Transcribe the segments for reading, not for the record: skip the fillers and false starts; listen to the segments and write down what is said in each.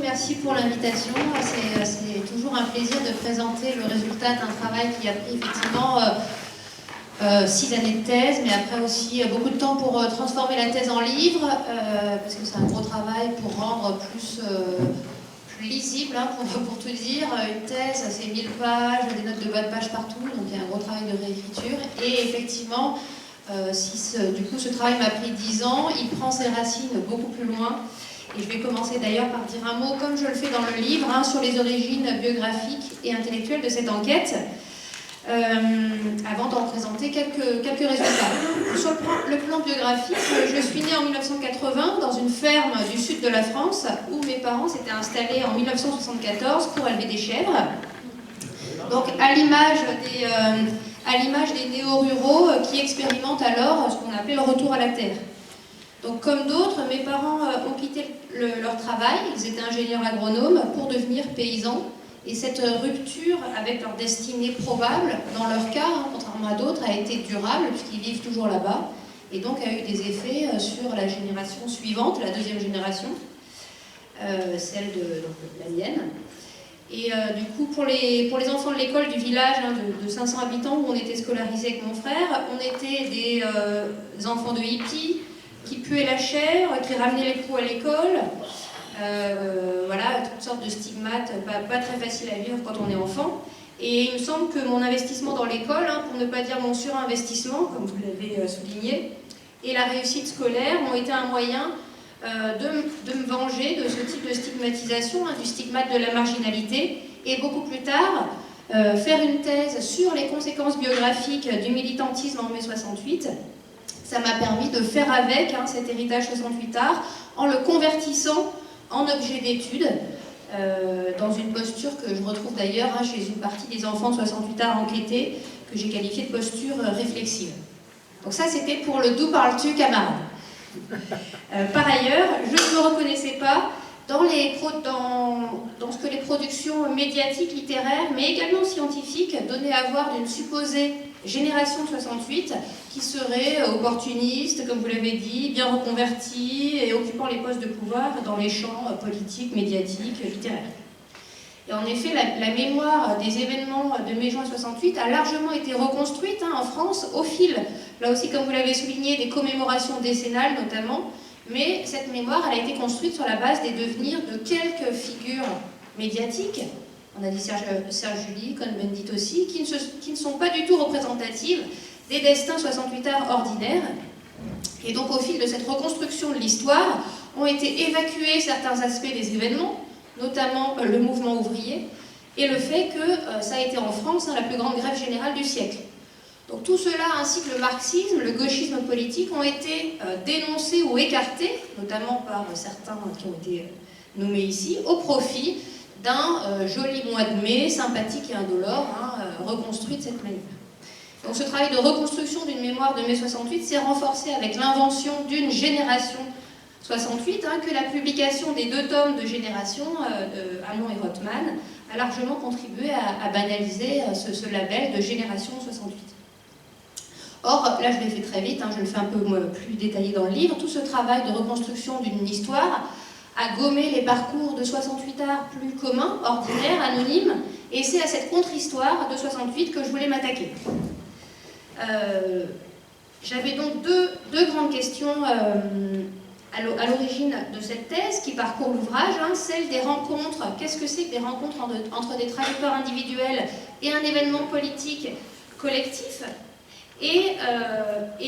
merci pour l'invitation. C'est toujours un plaisir de présenter le résultat d'un travail qui a pris effectivement 6 années de thèse, mais après aussi beaucoup de temps pour transformer la thèse en livre, parce que c'est un gros travail pour rendre plus lisible, hein, pour tout dire. Une thèse, c'est 1000 pages, des notes de bas de page partout, donc il y a un gros travail de réécriture. Et effectivement, du coup, ce travail m'a pris 10 ans, il prend ses racines beaucoup plus loin. Et je vais commencer d'ailleurs par dire un mot, comme je le fais dans le livre, hein, sur les origines biographiques et intellectuelles de cette enquête, avant d'en présenter quelques résultats. Sur le plan biographique, je suis née en 1980 dans une ferme du sud de la France, où mes parents s'étaient installés en 1974 pour élever des chèvres. Donc à l'image des néo-ruraux qui expérimentent alors ce qu'on appelait le retour à la terre. Donc comme d'autres, mes parents ont quitté leur travail, ils étaient ingénieurs agronomes, pour devenir paysans. Et cette rupture avec leur destinée probable, dans leur cas, hein, contrairement à d'autres, a été durable, puisqu'ils vivent toujours là-bas, et donc a eu des effets sur la génération suivante, la deuxième génération, celle de la mienne. Et du coup, pour les enfants de l'école du village, hein, de 500 habitants, où on était scolarisés avec mon frère, on était des enfants de hippies, qui puaient la chair, qui ramenaient les poux à l'école, voilà, toutes sortes de stigmates, pas très faciles à vivre quand on est enfant. Et il me semble que mon investissement dans l'école, hein, pour ne pas dire mon surinvestissement, comme vous l'avez souligné, et la réussite scolaire ont été un moyen de me venger de ce type de stigmatisation, hein, du stigmate de la marginalité, et beaucoup plus tard, faire une thèse sur les conséquences biographiques du militantisme en mai 68. Ça m'a permis de faire avec, hein, cet héritage 68 art en le convertissant en objet d'étude, dans une posture que je retrouve d'ailleurs, hein, chez une partie des enfants de 68 art enquêtés, que j'ai qualifiée de posture réflexive. Donc ça, c'était pour le d'où parles-tu, camarade. Par ailleurs, je ne me reconnaissais pas dans ce que les productions médiatiques, littéraires, mais également scientifiques, donnaient à voir d'une supposée génération de 68 qui serait opportuniste, comme vous l'avez dit, bien reconvertie et occupant les postes de pouvoir dans les champs politiques, médiatiques, littéraires. Et en effet, la mémoire des événements de mai-juin 68 a largement été reconstruite, hein, en France au fil, là aussi comme vous l'avez souligné, des commémorations décennales notamment, mais cette mémoire elle a été construite sur la base des devenirs de quelques figures médiatiques. On a dit Serge July, Cohn-Bendit aussi, qui ne sont pas du tout représentatives des destins 68 arts ordinaires. Et donc au fil de cette reconstruction de l'histoire, ont été évacués certains aspects des événements, notamment le mouvement ouvrier, et le fait que ça a été en France, hein, la plus grande grève générale du siècle. Donc tout cela, ainsi que le marxisme, le gauchisme politique, ont été dénoncés ou écartés, notamment par certains qui ont été nommés ici, au profit d'un joli mois de mai, sympathique et indolore, hein, reconstruit de cette manière. Donc ce travail de reconstruction d'une mémoire de mai 68 s'est renforcé avec l'invention d'une génération 68, hein, que la publication des 2 tomes de Génération, de Hamon et Rothman, a largement contribué à banaliser ce label de Génération 68. Or, là je l'ai fait très vite, hein, je le fais un peu plus détaillé dans le livre, tout ce travail de reconstruction d'une histoire a gommé les parcours de 68 arts plus communs, ordinaires, anonymes, et c'est à cette contre-histoire de 68 que je voulais m'attaquer. J'avais donc deux grandes questions à l'origine de cette thèse qui parcourt l'ouvrage, hein, celle des rencontres. Qu'est-ce que c'est que des rencontres entre des trajectoires individuelles et un événement politique collectif? Et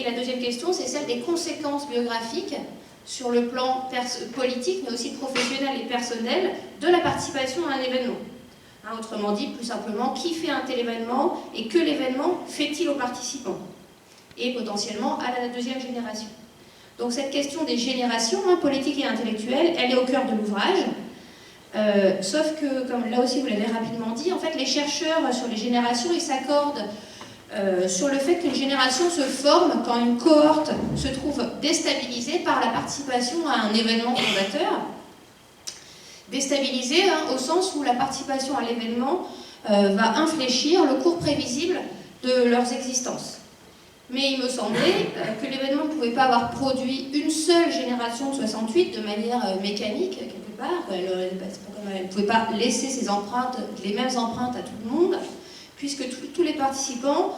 la deuxième question, c'est celle des conséquences biographiques sur le plan politique, mais aussi professionnel et personnel, de la participation à un événement. Hein, autrement dit, plus simplement, qui fait un tel événement et que l'événement fait-il aux participants? Et potentiellement à la deuxième génération. Donc cette question des générations, hein, politiques et intellectuelles, elle est au cœur de l'ouvrage. Sauf que, comme là aussi vous l'avez rapidement dit, en fait les chercheurs sur les générations, ils s'accordent sur le fait qu'une génération se forme quand une cohorte se trouve déstabilisée par la participation à un événement fondateur. Déstabilisée, hein, au sens où la participation à l'événement va infléchir le cours prévisible de leurs existences. Mais il me semblait que l'événement ne pouvait pas avoir produit une seule génération de 68 de manière mécanique, quelque part. Elle ne pouvait pas laisser ses empreintes, les mêmes empreintes à tout le monde, puisque tous les participants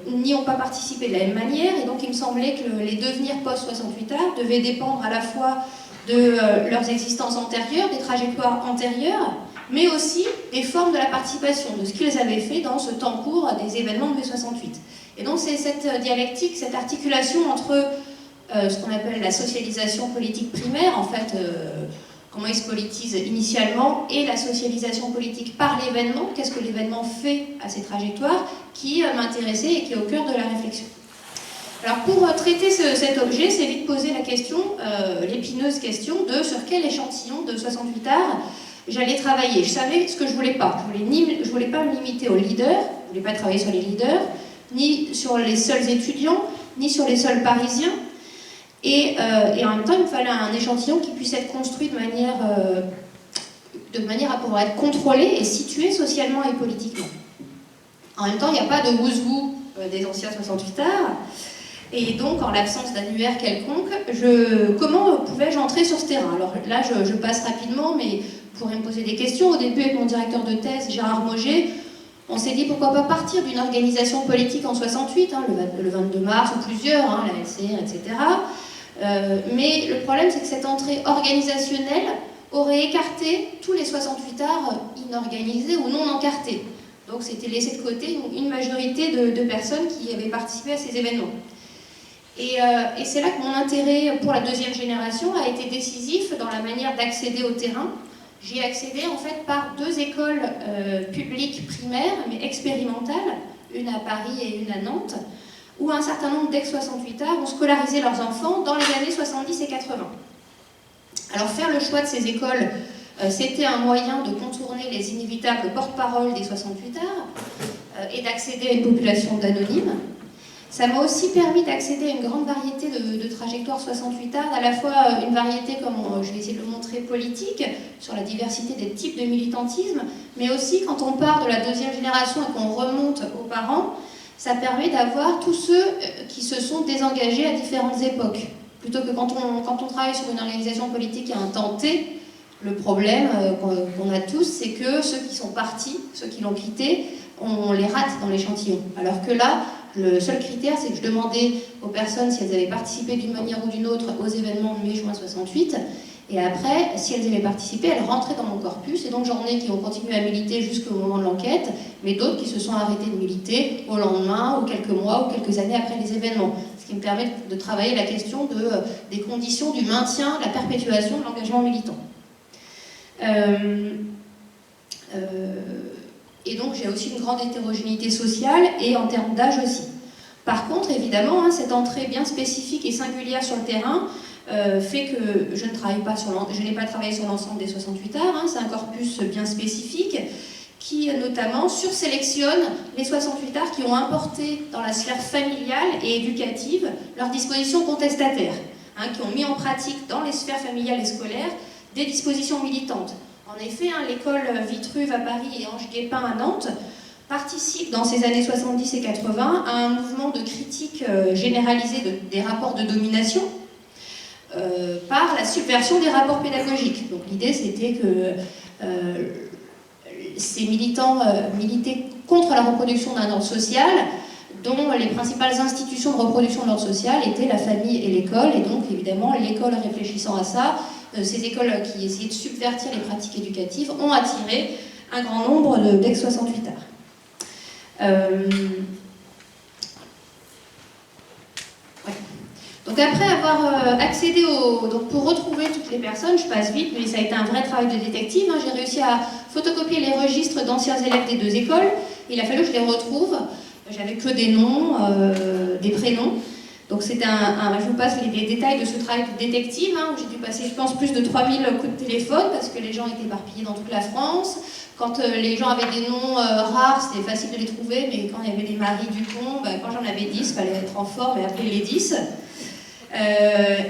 n'y ont pas participé de la même manière. Et donc il me semblait que les devenirs post-68 devaient dépendre à la fois de leurs existences antérieures, des trajectoires antérieures, mais aussi des formes de la participation, de ce qu'ils avaient fait dans ce temps court des événements de mai 68. Et donc c'est cette dialectique, cette articulation entre ce qu'on appelle la socialisation politique primaire, en fait, comment ils se politisent initialement, et la socialisation politique par l'événement, qu'est-ce que l'événement fait à ces trajectoires, qui m'intéressait et qui est au cœur de la réflexion. Alors pour traiter cet objet, c'est vite poser la question, l'épineuse question de sur quel échantillon de 68 arts j'allais travailler. Je savais ce que je voulais pas. Je voulais pas me limiter aux leaders, je voulais pas travailler sur les leaders, ni sur les seuls étudiants, ni sur les seuls parisiens. Et en même temps, il me fallait un échantillon qui puisse être construit de manière à pouvoir être contrôlé et situé socialement et politiquement. En même temps, il n'y a pas de who's who des anciens 68 arts. Et donc, en l'absence d'annuaire quelconque, comment pouvais-je entrer sur ce terrain? Alors là, je passe rapidement, mais vous pourrez me poser des questions. Au début, avec mon directeur de thèse, Gérard Moget, on s'est dit pourquoi pas partir d'une organisation politique en 68, le 22 mars, ou plusieurs, la LCR, etc. Mais le problème, c'est que cette entrée organisationnelle aurait écarté tous les 68 arts inorganisés ou non encartés. Donc c'était laissé de côté une majorité de personnes qui avaient participé à ces événements. Et c'est là que mon intérêt pour la deuxième génération a été décisif dans la manière d'accéder au terrain. J'y ai accédé en fait par deux écoles publiques primaires, mais expérimentales, une à Paris et une à Nantes, où un certain nombre d'ex-68 arts ont scolarisé leurs enfants dans les années 70 et 80. Alors faire le choix de ces écoles, c'était un moyen de contourner les inévitables porte-paroles des 68 arts et d'accéder à une population d'anonymes. Ça m'a aussi permis d'accéder à une grande variété de trajectoires 68 arts, à la fois une variété, comme je vais essayer de le montrer, politique, sur la diversité des types de militantisme, mais aussi quand on part de la deuxième génération et qu'on remonte aux parents, ça permet d'avoir tous ceux qui se sont désengagés à différentes époques. Plutôt que quand on travaille sur une organisation politique à un temps T, le problème qu'on a tous, c'est que ceux qui sont partis, ceux qui l'ont quitté, on les rate dans l'échantillon. Alors que là, le seul critère, c'est que je demandais aux personnes si elles avaient participé d'une manière ou d'une autre aux événements de mai-juin 68, et après, si elles avaient participé, elles rentraient dans mon corpus, et donc j'en ai qui ont continué à militer jusqu'au moment de l'enquête, mais d'autres qui se sont arrêtés de militer au lendemain, ou quelques mois, ou quelques années après les événements. Ce qui me permet de travailler la question des conditions du maintien, de la perpétuation de l'engagement militant. Et donc j'ai aussi une grande hétérogénéité sociale et en termes d'âge aussi. Par contre, évidemment, cette entrée bien spécifique et singulière sur le terrain fait que je n'ai pas travaillé sur l'ensemble des 68 arts, c'est un corpus bien spécifique qui notamment sursélectionne les 68 arts qui ont importé dans la sphère familiale et éducative leurs dispositions contestataires, qui ont mis en pratique dans les sphères familiales et scolaires des dispositions militantes. En effet, l'école Vitruve à Paris et Ange Guépin à Nantes participent dans ces années 70 et 80 à un mouvement de critique généralisée des rapports de domination par la subversion des rapports pédagogiques. Donc l'idée c'était que ces militants militaient contre la reproduction d'un ordre social dont les principales institutions de reproduction de l'ordre social étaient la famille et l'école, et donc évidemment l'école réfléchissant à ça, ces écoles qui essayaient de subvertir les pratiques éducatives ont attiré un grand nombre d'ex-68 arts. Donc après avoir accédé donc pour retrouver toutes les personnes, je passe vite, mais ça a été un vrai travail de détective, j'ai réussi à photocopier les registres d'anciens élèves des deux écoles, il a fallu que je les retrouve, j'avais que des noms, des prénoms. Donc c'était je vous passe les détails de ce travail de détective, où j'ai dû passer, je pense, plus de 3000 coups de téléphone, parce que les gens étaient éparpillés dans toute la France. Quand les gens avaient des noms rares, c'était facile de les trouver, mais quand il y avait des Marie Dupont, quand j'en avais 10, il fallait être en forme et appeler les 10.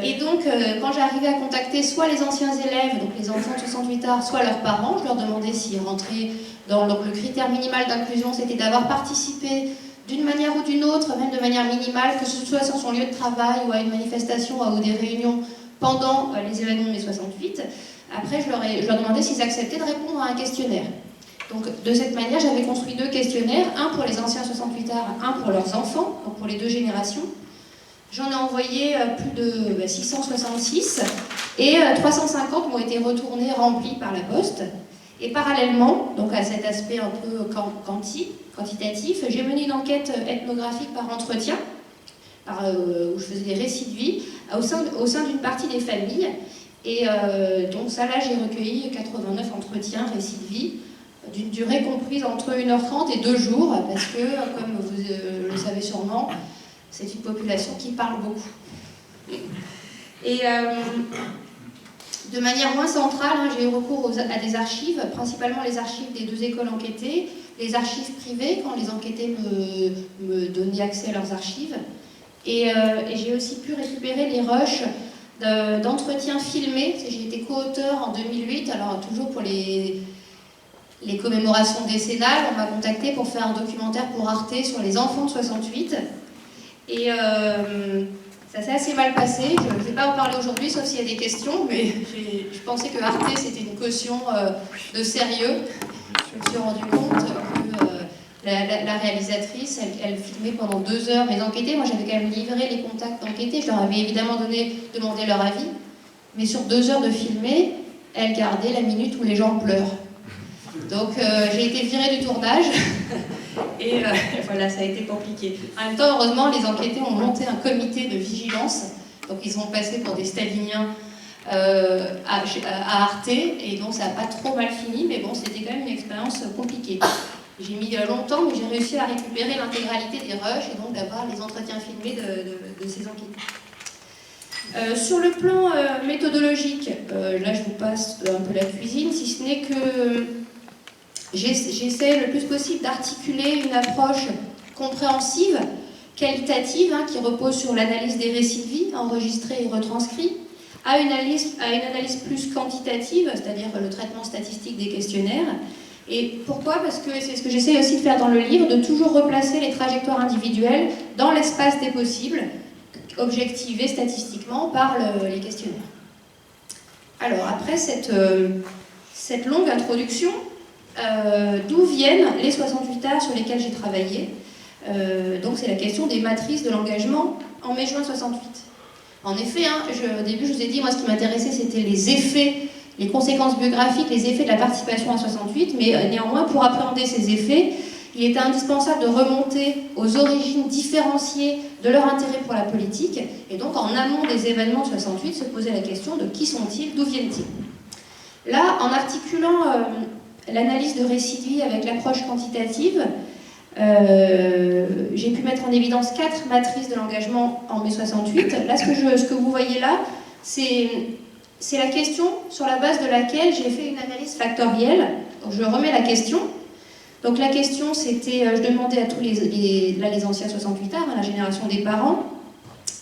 Et donc, quand j'arrivais à contacter soit les anciens élèves, donc les enfants de 68 arts, soit leurs parents, je leur demandais s'ils rentraient dans le critère minimal d'inclusion, c'était d'avoir participé d'une manière ou d'une autre, même de manière minimale, que ce soit sur son lieu de travail ou à une manifestation ou des réunions pendant les événements de mai 68. Après, je leur demandais s'ils acceptaient de répondre à un questionnaire. Donc, de cette manière, j'avais construit 2 questionnaires, un pour les anciens 68ards, un pour leurs enfants, donc pour les 2 générations. J'en ai envoyé plus de 666 et 350 m'ont été retournés, remplis par la poste. Et parallèlement, donc à cet aspect un peu quantitatif, j'ai mené une enquête ethnographique par entretien, où je faisais des récits de vie, au sein d'une partie des familles. Et donc ça, là, j'ai recueilli 89 entretiens, récits de vie, d'une durée comprise entre 1h30 et 2 jours, parce que, comme vous le savez sûrement, c'est une population qui parle beaucoup. Et de manière moins centrale, j'ai eu recours à des archives, principalement les archives des 2 écoles enquêtées, les archives privées, quand les enquêtés me donnaient accès à leurs archives. Et j'ai aussi pu récupérer les rushs d'entretiens filmés. J'ai été co-auteur en 2008, alors toujours pour les commémorations décennales, on m'a contacté pour faire un documentaire pour Arte sur les enfants de 68. Et ça s'est assez mal passé. Je ne vais pas en parler aujourd'hui, sauf s'il y a des questions, mais je pensais que Arte, c'était une caution de sérieux. Je me suis rendu compte que la réalisatrice, elle filmait pendant 2 heures mes enquêtés. Moi, j'avais quand même livré les contacts d'enquêtés. Je leur avais évidemment demandé leur avis. Mais sur 2 heures de filmer, elle gardait la minute où les gens pleurent. Donc, j'ai été virée du tournage. Et voilà, ça a été compliqué. En même temps, heureusement, les enquêtés ont monté un comité de vigilance. Donc, ils sont passés pour des staliniens à Arte. Et donc, ça n'a pas trop mal fini. Mais bon, c'était quand même une expérience compliquée. J'ai mis longtemps, mais j'ai réussi à récupérer l'intégralité des rushs et donc d'avoir les entretiens filmés de ces enquêtés. Sur le plan méthodologique, là, je vous passe un peu la cuisine, si ce n'est que j'essaie le plus possible d'articuler une approche compréhensive, qualitative, qui repose sur l'analyse des récits de vie, enregistrés et retranscrits, à une analyse plus quantitative, c'est-à-dire le traitement statistique des questionnaires. Et pourquoi? Parce que c'est ce que j'essaie aussi de faire dans le livre, de toujours replacer les trajectoires individuelles dans l'espace des possibles, objectivées statistiquement par les questionnaires. Alors, après cette longue introduction, d'où viennent les 68 arts sur lesquels j'ai travaillé. Donc c'est la question des matrices de l'engagement en mai-juin 68. En effet, au début je vous ai dit, moi ce qui m'intéressait c'était les effets, les conséquences biographiques, les effets de la participation à 68, mais néanmoins pour appréhender ces effets, il était indispensable de remonter aux origines différenciées de leur intérêt pour la politique, et donc en amont des événements de 68, se poser la question de qui sont-ils, d'où viennent-ils. Là, en articulant l'analyse de récits de vie avec l'approche quantitative, j'ai pu mettre en évidence 4 matrices de l'engagement en mai 68. Là, ce que vous voyez là, c'est la question sur la base de laquelle j'ai fait une analyse factorielle. Donc, je remets la question. Donc la question, c'était, je demandais à tous les anciens 68 arts, la génération des parents,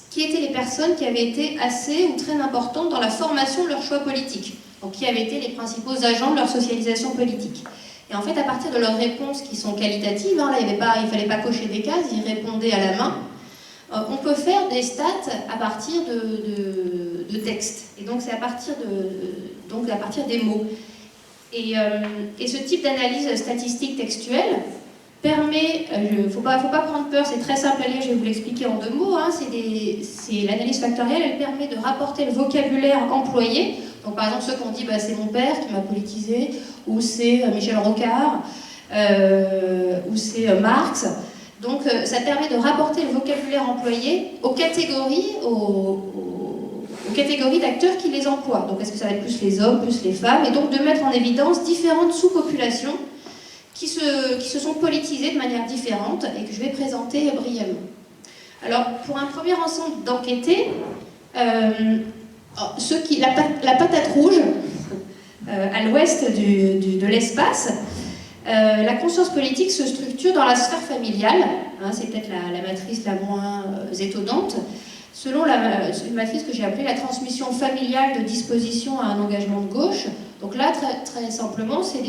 qui étaient les personnes qui avaient été assez ou très importantes dans la formation de leur choix politique. Donc qui avaient été les principaux agents de leur socialisation politique. Et en fait, à partir de leurs réponses qui sont qualitatives, là, il ne fallait pas cocher des cases, ils répondaient à la main, on peut faire des stats à partir de textes. Et donc c'est à partir des mots. Et ce type d'analyse statistique textuelle permet, faut pas prendre peur, c'est très simple à lire, je vais vous l'expliquer en 2 mots, c'est l'analyse factorielle, elle permet de rapporter le vocabulaire employé. Donc par exemple, ceux qui ont dit c'est mon père qui m'a politisé, ou c'est Michel Rocard, ou c'est Marx. Donc ça permet de rapporter le vocabulaire employé aux catégories, aux catégories d'acteurs qui les emploient. Donc est-ce que ça va être plus les hommes, plus les femmes, et donc de mettre en évidence différentes sous-populations qui se sont politisées de manière différente et que je vais présenter brièvement. Alors pour un premier ensemble d'enquêtés, la patate rouge, à l'ouest de l'espace, la conscience politique se structure dans la sphère familiale, c'est peut-être la matrice la moins étonnante, selon une matrice que j'ai appelée la transmission familiale de disposition à un engagement de gauche. Donc là, très, très simplement, c'est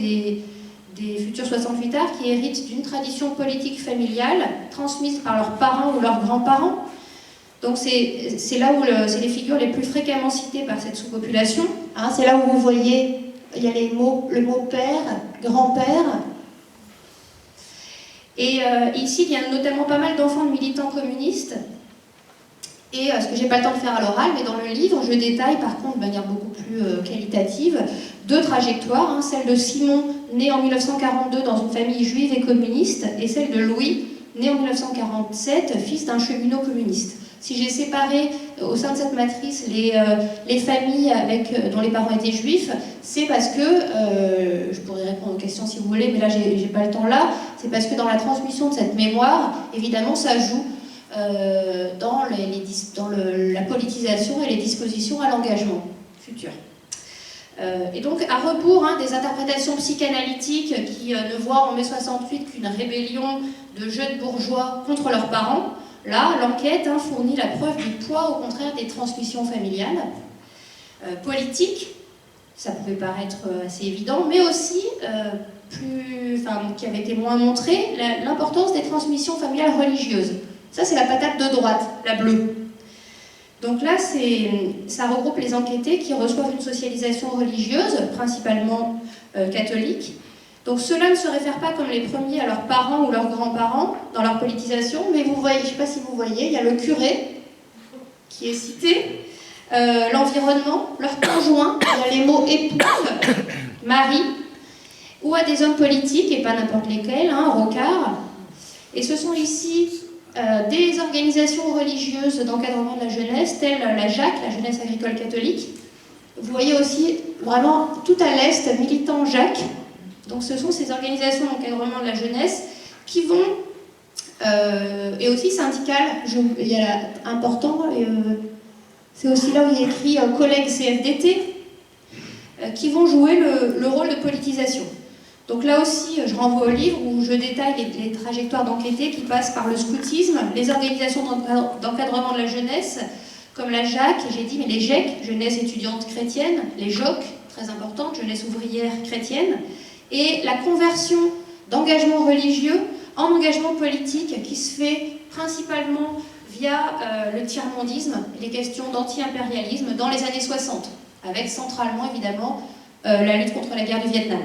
des futurs 68ards qui héritent d'une tradition politique familiale transmise par leurs parents ou leurs grands-parents. Donc c'est là où c'est les figures les plus fréquemment citées par cette sous-population. Hein, c'est là où vous voyez, il y a le mot père, grand-père. Et ici, il y a notamment pas mal d'enfants de militants communistes. Et ce que j'ai pas le temps de faire à l'oral, mais dans le livre, je détaille par contre de manière beaucoup plus qualitative deux trajectoires, hein, celle de Simon, né en 1942 dans une famille juive et communiste, et celle de Louis, né en 1947, fils d'un cheminot communiste. Si j'ai séparé au sein de cette matrice les familles dont les parents étaient juifs, c'est parce que, je pourrais répondre aux questions si vous voulez, mais là j'ai pas le temps là, c'est parce que dans la transmission de cette mémoire, évidemment ça joue dans la politisation et les dispositions à l'engagement futur. Et donc, à rebours des interprétations psychanalytiques qui ne voient en mai 68 qu'une rébellion de jeunes bourgeois contre leurs parents, là, l'enquête fournit la preuve du poids, au contraire, des transmissions familiales, politiques, ça pouvait paraître assez évident, mais aussi, qui avait été moins montré, l'importance des transmissions familiales religieuses. Ça, c'est la patate de droite, la bleue. Donc là, ça regroupe les enquêtés qui reçoivent une socialisation religieuse, principalement catholique. Donc ceux-là ne se réfèrent pas comme les premiers à leurs parents ou leurs grands-parents dans leur politisation, mais vous voyez, je ne sais pas si vous voyez, il y a le curé qui est cité, l'environnement, leur conjoint, il y a les mots épouse, mari, ou à des hommes politiques, et pas n'importe lesquels, Rocard. Et ce sont ici des organisations religieuses d'encadrement de la jeunesse, telles la JAC, la Jeunesse agricole catholique. Vous voyez aussi, vraiment, tout à l'est, militant JAC. Donc ce sont ces organisations d'encadrement de la jeunesse qui vont, et aussi syndicales, il y a important, c'est aussi là où il y a écrit collègues CFDT, qui vont jouer le rôle de politisation. Donc là aussi, je renvoie au livre où je détaille les trajectoires d'enquêtés qui passent par le scoutisme, les organisations d'encadrement de la jeunesse, comme la JAC, j'ai dit, mais les GEC, Jeunesse étudiante chrétienne, les JOC, très importante, Jeunesse ouvrière chrétienne, et la conversion d'engagement religieux en engagement politique qui se fait principalement via le tiers-mondisme, les questions d'anti-impérialisme dans les années 60, avec centralement évidemment la lutte contre la guerre du Vietnam.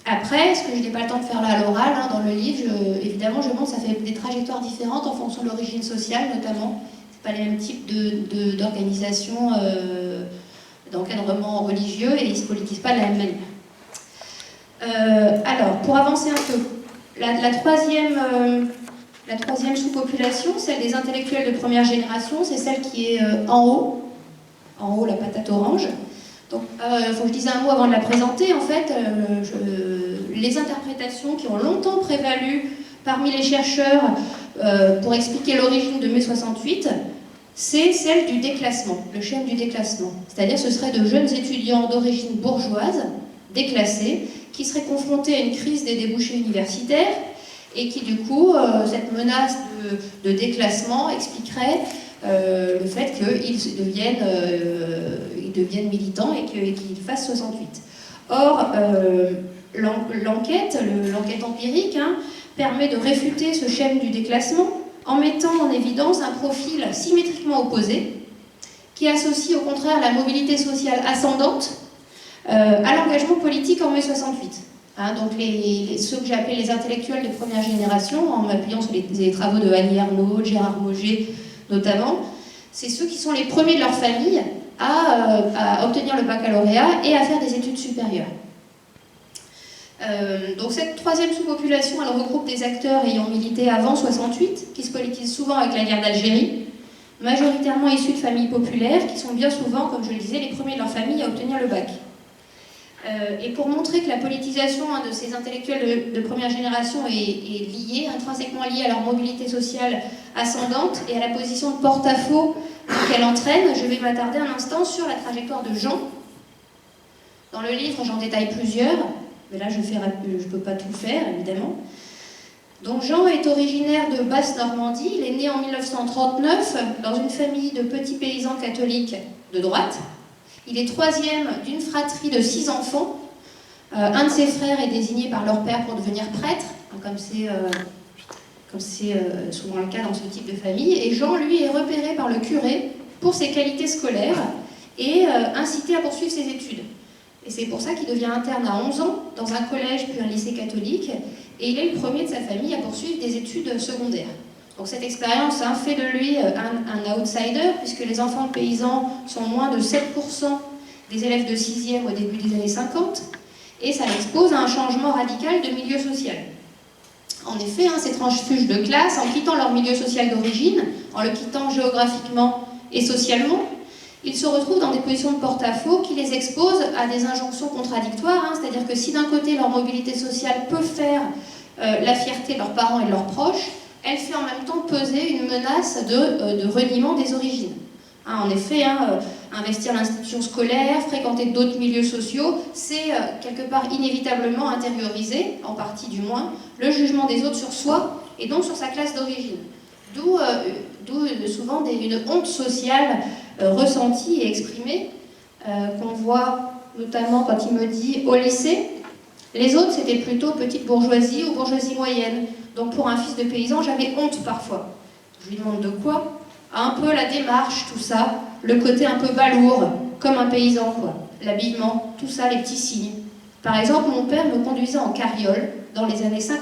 Après, ce que je n'ai pas le temps de faire là à l'oral, dans le livre, évidemment, je montre ça fait des trajectoires différentes en fonction de l'origine sociale, notamment. C'est pas les mêmes types d'organisations, d'encadrement religieux, et ils ne se politisent pas de la même manière. Alors, pour avancer un peu, la troisième sous-population, celle des intellectuels de première génération, c'est celle qui est en haut, la patate orange. Donc, il faut que je dise un mot avant de la présenter. En fait, les interprétations qui ont longtemps prévalu parmi les chercheurs pour expliquer l'origine de mai 68, c'est celle du déclassement, le schème du déclassement. C'est-à-dire ce serait de jeunes étudiants d'origine bourgeoise, déclassés, qui seraient confrontés à une crise des débouchés universitaires et qui, du coup, cette menace de déclassement expliquerait le fait qu'ils deviennent militants et qu'ils fassent 68. Or, l'enquête empirique permet de réfuter ce schème du déclassement en mettant en évidence un profil symétriquement opposé qui associe au contraire la mobilité sociale ascendante à l'engagement politique en mai 68. Donc ceux que j'ai appelés les intellectuels de première génération, en m'appuyant sur les travaux de Annie Ernaux, Gérard Mauger notamment, c'est ceux qui sont les premiers de leur famille à obtenir le baccalauréat et à faire des études supérieures. Donc cette troisième sous-population, elle regroupe des acteurs ayant milité avant 68, qui se politisent souvent avec la guerre d'Algérie, majoritairement issus de familles populaires, qui sont bien souvent, comme je le disais, les premiers de leur famille à obtenir le bac. Et pour montrer que la politisation de ces intellectuels de première génération est liée, intrinsèquement liée à leur mobilité sociale ascendante et à la position de porte-à-faux qu'elle entraîne, je vais m'attarder un instant sur la trajectoire de Jean. Dans le livre, j'en détaille plusieurs, mais là je ne peux pas tout faire, évidemment. Donc Jean est originaire de Basse-Normandie, il est né en 1939 dans une famille de petits paysans catholiques de droite. Il est troisième d'une fratrie de 6 enfants. Un de ses frères est désigné par leur père pour devenir prêtre, comme c'est souvent le cas dans ce type de famille. Et Jean, lui, est repéré par le curé pour ses qualités scolaires et incité à poursuivre ses études. Et c'est pour ça qu'il devient interne à 11 ans dans un collège puis un lycée catholique. Et il est le premier de sa famille à poursuivre des études secondaires. Donc cette expérience fait de lui un outsider, puisque les enfants de paysans sont moins de 7% des élèves de 6e au début des années 50. Et ça l'expose à un changement radical de milieu social. En effet, ces transfuges de classe, en quittant leur milieu social d'origine, en le quittant géographiquement et socialement, ils se retrouvent dans des positions de porte-à-faux qui les exposent à des injonctions contradictoires, c'est-à-dire que si d'un côté leur mobilité sociale peut faire la fierté de leurs parents et de leurs proches, elle fait en même temps peser une menace de reniement des origines. En effet, investir l'institution scolaire, fréquenter d'autres milieux sociaux, c'est quelque part inévitablement intérioriser, en partie du moins, le jugement des autres sur soi et donc sur sa classe d'origine. D'où souvent une honte sociale ressentie et exprimée, qu'on voit notamment quand il me dit au lycée, les autres c'était plutôt petite bourgeoisie ou bourgeoisie moyenne. Donc pour un fils de paysan, j'avais honte parfois. Je lui demande de quoi? Un peu la démarche, tout ça, le côté un peu balourd, comme un paysan, quoi. L'habillement, tout ça, les petits signes. Par exemple, mon père me conduisait en carriole dans les années 53-54.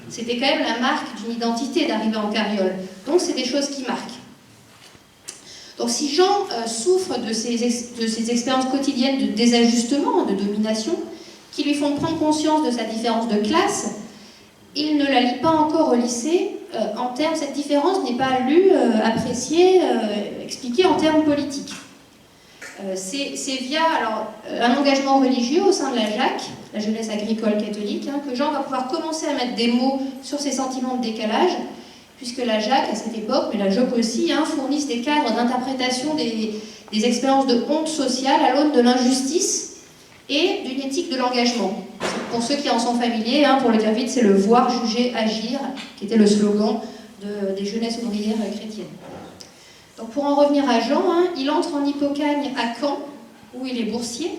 C'était quand même la marque d'une identité d'arriver en carriole. Donc c'est des choses qui marquent. Donc si Jean souffre de ces expériences quotidiennes de désajustement, de domination, qui lui font prendre conscience de sa différence de classe, il ne la lit pas encore au lycée. Cette différence n'est pas lue, appréciée, expliquée en termes politiques. C'est via un engagement religieux au sein de la JAC, la jeunesse agricole catholique, que Jean va pouvoir commencer à mettre des mots sur ses sentiments de décalage, puisque la JAC, à cette époque, mais la JOC aussi, fournissent des cadres d'interprétation des expériences de honte sociale à l'aune de l'injustice et d'une éthique de l'engagement. Pour ceux qui en sont familiers, pour le dire vite, c'est le voir, juger, agir, qui était le slogan des jeunesses ouvrières chrétiennes. Donc pour en revenir à Jean, il entre en hypocagne à Caen, où il est boursier.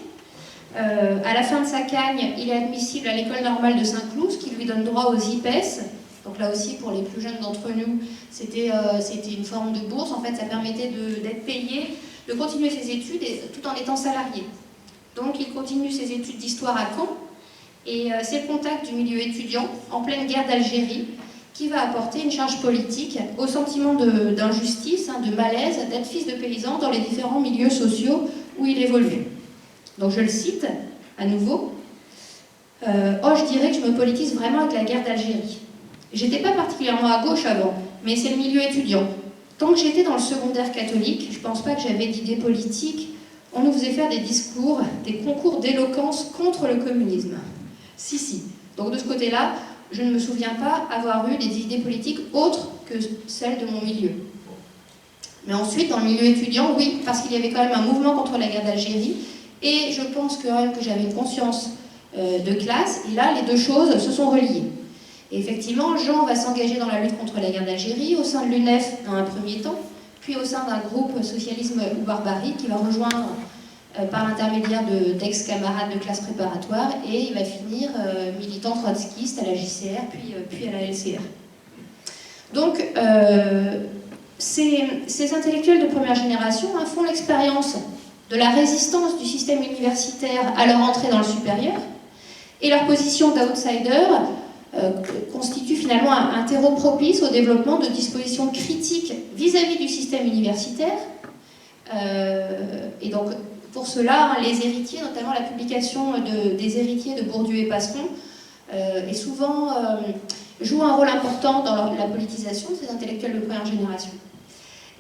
À la fin de sa cagne, il est admissible à l'école normale de Saint-Cloud, ce qui lui donne droit aux IPES. Donc là aussi, pour les plus jeunes d'entre nous, c'était une forme de bourse. En fait, ça permettait d'être payé, de continuer ses études tout en étant salarié. Donc il continue ses études d'histoire à Caen. Et c'est le contact du milieu étudiant, en pleine guerre d'Algérie, qui va apporter une charge politique au sentiment d'injustice, de malaise, d'être fils de paysan dans les différents milieux sociaux où il évolue. Donc je le cite à nouveau. Je dirais que je me politise vraiment avec la guerre d'Algérie. J'étais pas particulièrement à gauche avant, mais c'est le milieu étudiant. Tant que j'étais dans le secondaire catholique, je pense pas que j'avais d'idées politiques. On nous faisait faire des discours, des concours d'éloquence contre le communisme. Si. Donc de ce côté-là, je ne me souviens pas avoir eu des idées politiques autres que celles de mon milieu. Mais ensuite, dans le milieu étudiant, oui, parce qu'il y avait quand même un mouvement contre la guerre d'Algérie, et je pense que j'avais une conscience de classe, et là, les deux choses se sont reliées. Et effectivement, Jean va s'engager dans la lutte contre la guerre d'Algérie, au sein de l'UNEF dans un premier temps, puis au sein d'un groupe Socialisme ou Barbarie qui va rejoindre par l'intermédiaire d'ex-camarades de classe préparatoire, et il va finir militant trotskiste à la JCR, puis à la LCR. Donc, ces intellectuels de première génération font l'expérience de la résistance du système universitaire à leur entrée dans le supérieur, et leur position d'outsider constitue finalement un terreau propice au développement de dispositions critiques vis-à-vis du système universitaire. Et donc, pour cela, les héritiers, notamment la publication des héritiers de Bourdieu et Passeron, est souvent joue un rôle important dans la politisation de ces intellectuels de première génération.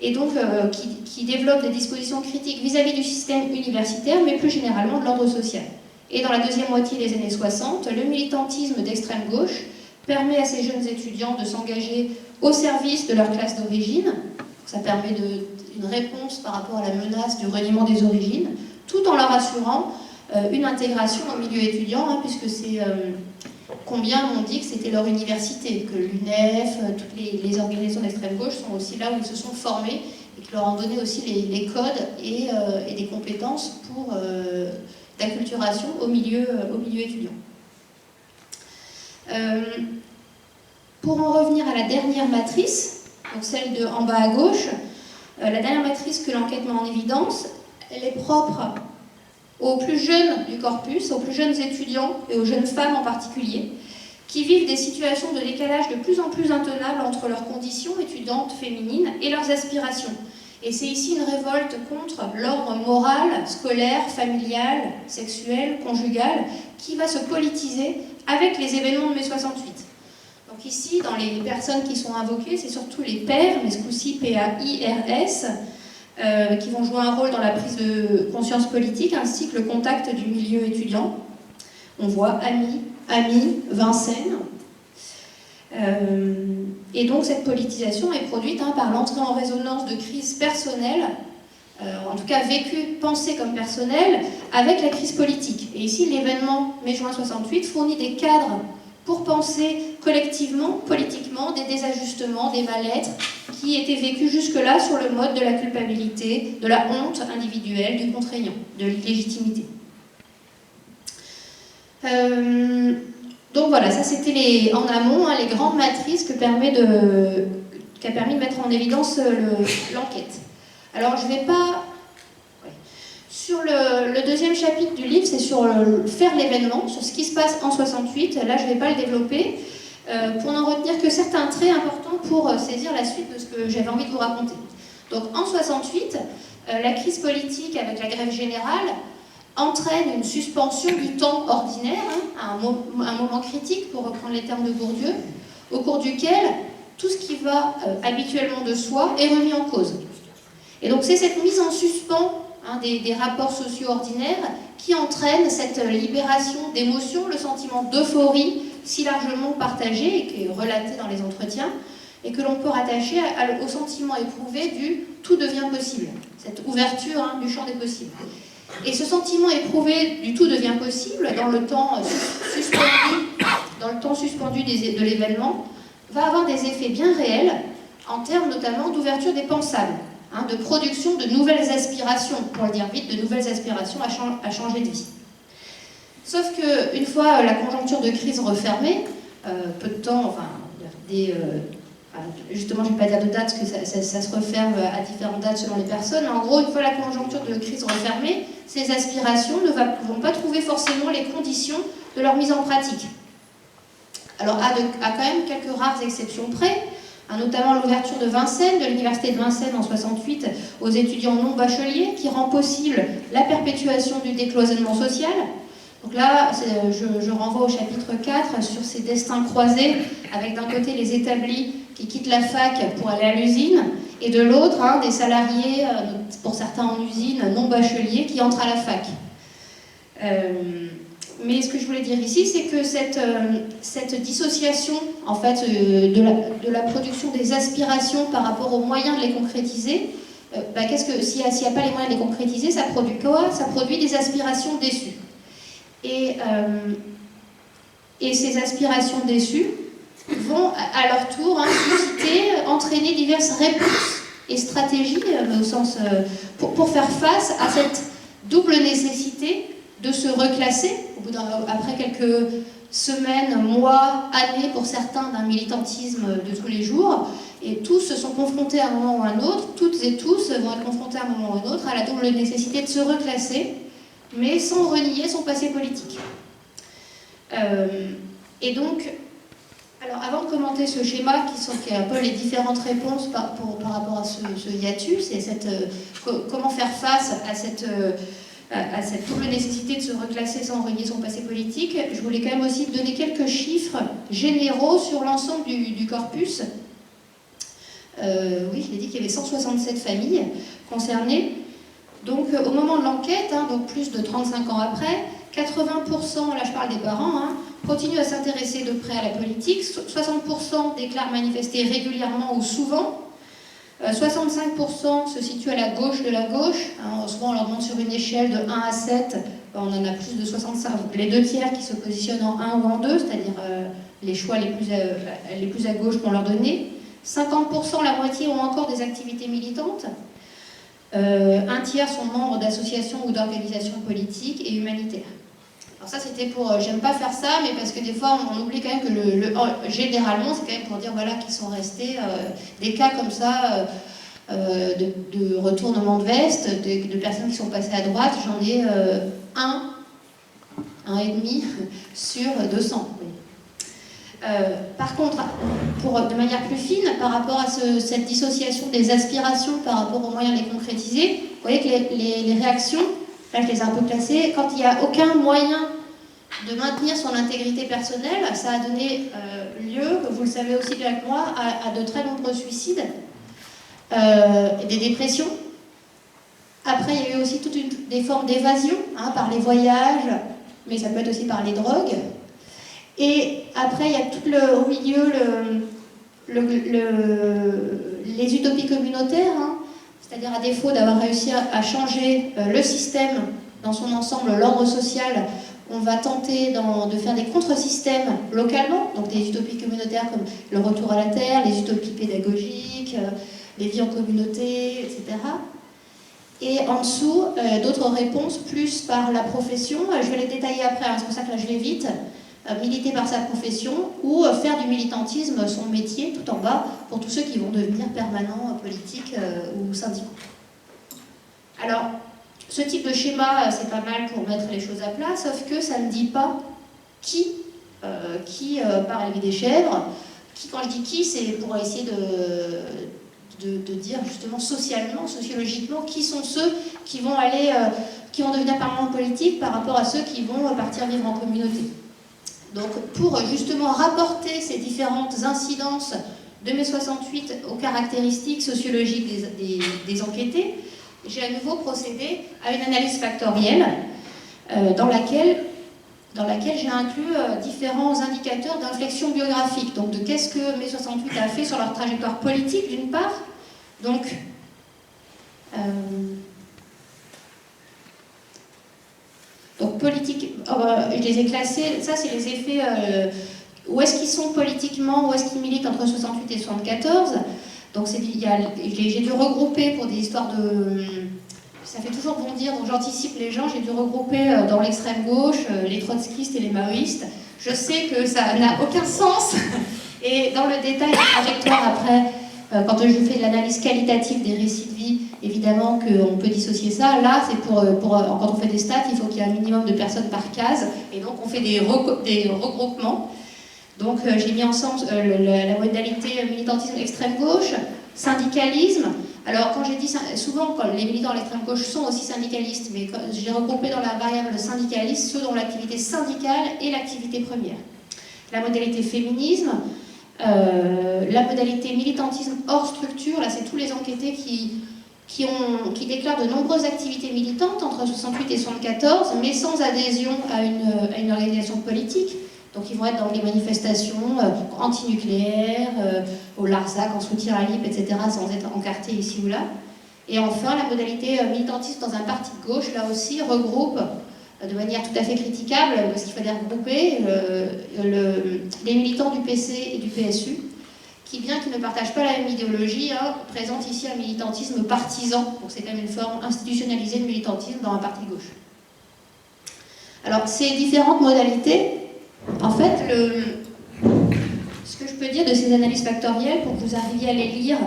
Et donc, qui développent des dispositions critiques vis-à-vis du système universitaire, mais plus généralement de l'ordre social. Et dans la deuxième moitié des années 60, le militantisme d'extrême gauche permet à ces jeunes étudiants de s'engager au service de leur classe d'origine. Ça permet une réponse par rapport à la menace du reniement des origines, tout en leur assurant une intégration au milieu étudiant, puisque c'est combien m'ont dit que c'était leur université, que l'UNEF, toutes les organisations d'extrême gauche sont aussi là où ils se sont formés, et qui leur ont donné aussi les codes et des compétences pour d'acculturation au milieu étudiant. Pour en revenir à la dernière matrice, donc celle de en bas à gauche, la dernière matrice que l'enquête met en évidence, elle est propre aux plus jeunes du corpus, aux plus jeunes étudiants et aux jeunes femmes en particulier, qui vivent des situations de décalage de plus en plus intenables entre leurs conditions étudiantes féminines et leurs aspirations. Et c'est ici une révolte contre l'ordre moral, scolaire, familial, sexuel, conjugal, qui va se politiser avec les événements de mai 68. Donc ici, dans les personnes qui sont invoquées, c'est surtout les pairs, mais ce coup-ci PAIRS, qui vont jouer un rôle dans la prise de conscience politique, ainsi que le contact du milieu étudiant. On voit Ami, Vincennes. Et donc cette politisation est produite par l'entrée en résonance de crises personnelles, en tout cas vécues, pensées comme personnelles, avec la crise politique. Et ici, l'événement mai-juin 68 fournit des cadres pour penser collectivement, politiquement, des désajustements, des mal-être qui étaient vécus jusque-là sur le mode de la culpabilité, de la honte individuelle, du contraignant, de l'illégitimité. Donc voilà, ça c'était en amont, les grandes matrices qui a permis de mettre en évidence l'enquête. Alors je ne vais pas... Sur le deuxième chapitre du livre, c'est sur faire l'événement, sur ce qui se passe en 68. Là, je ne vais pas le développer, pour n'en retenir que certains traits importants pour saisir la suite de ce que j'avais envie de vous raconter. Donc en 68, la crise politique avec la grève générale entraîne une suspension du temps ordinaire, à un moment critique, pour reprendre les termes de Bourdieu, au cours duquel tout ce qui va habituellement de soi est remis en cause. Et donc c'est cette mise en suspens des rapports sociaux ordinaires qui entraîne cette libération d'émotions, le sentiment d'euphorie si largement partagé et qui est relaté dans les entretiens, et que l'on peut rattacher au sentiment éprouvé du « tout devient possible », cette ouverture du champ des possibles. Et ce sentiment éprouvé du tout devient possible dans le temps suspendu de l'événement va avoir des effets bien réels en termes notamment d'ouverture des pensables, de production de nouvelles aspirations, pour le dire vite, de nouvelles aspirations à changer de vie. Sauf qu'une fois la conjoncture de crise refermée, peu de temps, justement je ne vais pas dire de date parce que ça se referme à différentes dates selon les personnes, mais en gros, une fois la conjoncture de crise refermée, ces aspirations ne vont pas trouver forcément les conditions de leur mise en pratique. Alors à quand même quelques rares exceptions près, notamment l'ouverture de Vincennes, de l'université de Vincennes en 68 aux étudiants non bacheliers, qui rend possible la perpétuation du décloisonnement social. Donc là, je renvoie au chapitre 4 sur ces destins croisés, avec d'un côté les établis qui quittent la fac pour aller à l'usine, et de l'autre, des salariés, pour certains en usine, non bacheliers, qui entrent à la fac. Mais ce que je voulais dire ici, c'est que cette dissociation en fait, de la production des aspirations par rapport aux moyens de les concrétiser, s'il n'y a pas les moyens de les concrétiser, ça produit quoi? Ça produit des aspirations déçues. Et ces aspirations déçues vont à leur tour entraîner diverses réponses et stratégies au sens, pour faire face à cette double nécessité de se reclasser, après quelques semaines, mois, années pour certains d'un militantisme de tous les jours, et tous se sont confrontés à un moment ou à un autre, toutes et tous vont être confrontés à un moment ou à un autre à la double nécessité de se reclasser, mais sans renier son passé politique. Et donc, alors avant de commenter ce schéma qui est un peu les différentes réponses par rapport à ce hiatus et comment faire face à cette double nécessité de se reclasser sans renier son passé politique, je voulais quand même aussi donner quelques chiffres généraux sur l'ensemble du corpus. Oui, je l'ai dit qu'il y avait 167 familles concernées. Donc au moment de l'enquête, donc plus de 35 ans après, 80%, là je parle des parents, continuent à s'intéresser de près à la politique, 60% déclarent manifester régulièrement ou souvent, 65% se situent à la gauche de la gauche, souvent on leur demande sur une échelle de 1 à 7, on en a plus de 65, les 2 tiers qui se positionnent en 1 ou en 2, c'est-à-dire les choix les plus à gauche qu'on leur donnait, 50%, la moitié ont encore des activités militantes, un tiers sont membres d'associations ou d'organisations politiques et humanitaires. Alors ça c'était pour, j'aime pas faire ça, mais parce que des fois on oublie quand même que généralement c'est quand même pour dire voilà qu'ils sont restés, des cas comme ça de retournement de veste, de personnes qui sont passées à droite, j'en ai un et demi sur 200. Par contre, de manière plus fine, par rapport à cette dissociation des aspirations par rapport aux moyens de les concrétiser, vous voyez que les réactions, là je les ai un peu classées, quand il n'y a aucun moyen de maintenir son intégrité personnelle, ça a donné lieu, vous le savez aussi bien que moi, à de très nombreux suicides et des dépressions. Après, il y a eu aussi toutes des formes d'évasion, hein, par les voyages, mais ça peut être aussi par les drogues. Et après, il y a au milieu les utopies communautaires, hein, c'est-à-dire à défaut d'avoir réussi à changer le système dans son ensemble, l'ordre social, on va tenter de faire des contre-systèmes localement, donc des utopies communautaires comme le retour à la terre, les utopies pédagogiques, les vies en communauté, etc. Et en dessous, d'autres réponses plus par la profession, je vais les détailler après, hein, c'est pour ça que là je l'évite. Militer par sa profession ou faire du militantisme son métier, tout en bas, pour tous ceux qui vont devenir permanents, politiques ou syndicaux. Alors, ce type de schéma, c'est pas mal pour mettre les choses à plat, sauf que ça ne dit pas qui part élever des chèvres. Quand je dis qui, c'est pour essayer de dire justement socialement, sociologiquement, qui sont ceux qui vont devenir permanents politiques par rapport à ceux qui vont partir vivre en communauté. Donc pour justement rapporter ces différentes incidences de mai 68 aux caractéristiques sociologiques des enquêtés, j'ai à nouveau procédé à une analyse factorielle dans laquelle j'ai inclus différents indicateurs d'inflexion biographique. Donc de qu'est-ce que mai 68 a fait sur leur trajectoire politique d'une part. Donc politique, je les ai classés, ça c'est les effets, où est-ce qu'ils sont politiquement, où est-ce qu'ils militent entre 68 et 74. Donc j'ai dû regrouper pour des histoires de... Ça fait toujours bondir, donc j'anticipe les gens, j'ai dû regrouper dans l'extrême gauche les trotskistes et les maoïstes. Je sais que ça n'a aucun sens, et dans le détail de la trajectoire après, quand je fais de l'analyse qualitative des récits de vie, évidemment qu'on peut dissocier ça. Là, c'est quand on fait des stats, il faut qu'il y ait un minimum de personnes par case, et donc on fait des regroupements. Donc j'ai mis ensemble la modalité militantisme extrême gauche, syndicalisme. Alors quand j'ai dit, souvent quand les militants à l'extrême gauche sont aussi syndicalistes, mais j'ai regroupé dans la variable syndicaliste ceux dont l'activité syndicale est l'activité première. La modalité féminisme, la modalité militantisme hors structure, là c'est tous les enquêtés qui déclarent de nombreuses activités militantes entre 68 et 74, mais sans adhésion à une organisation politique. Donc ils vont être dans les manifestations anti-nucléaires, au Larzac, en soutien à l'IP, etc., sans être encartés ici ou là. Et enfin, la modalité militantiste dans un parti de gauche, là aussi, regroupe de manière tout à fait critiquable, parce qu'il fallait regrouper les militants du PC et du PSU, qui, bien qu'ils ne partagent pas la même idéologie, présentent ici un militantisme partisan. Donc c'est quand même une forme institutionnalisée de militantisme dans un parti de gauche. Alors ces différentes modalités, en fait, ce que je peux dire de ces analyses factorielles, pour que vous arriviez à les lire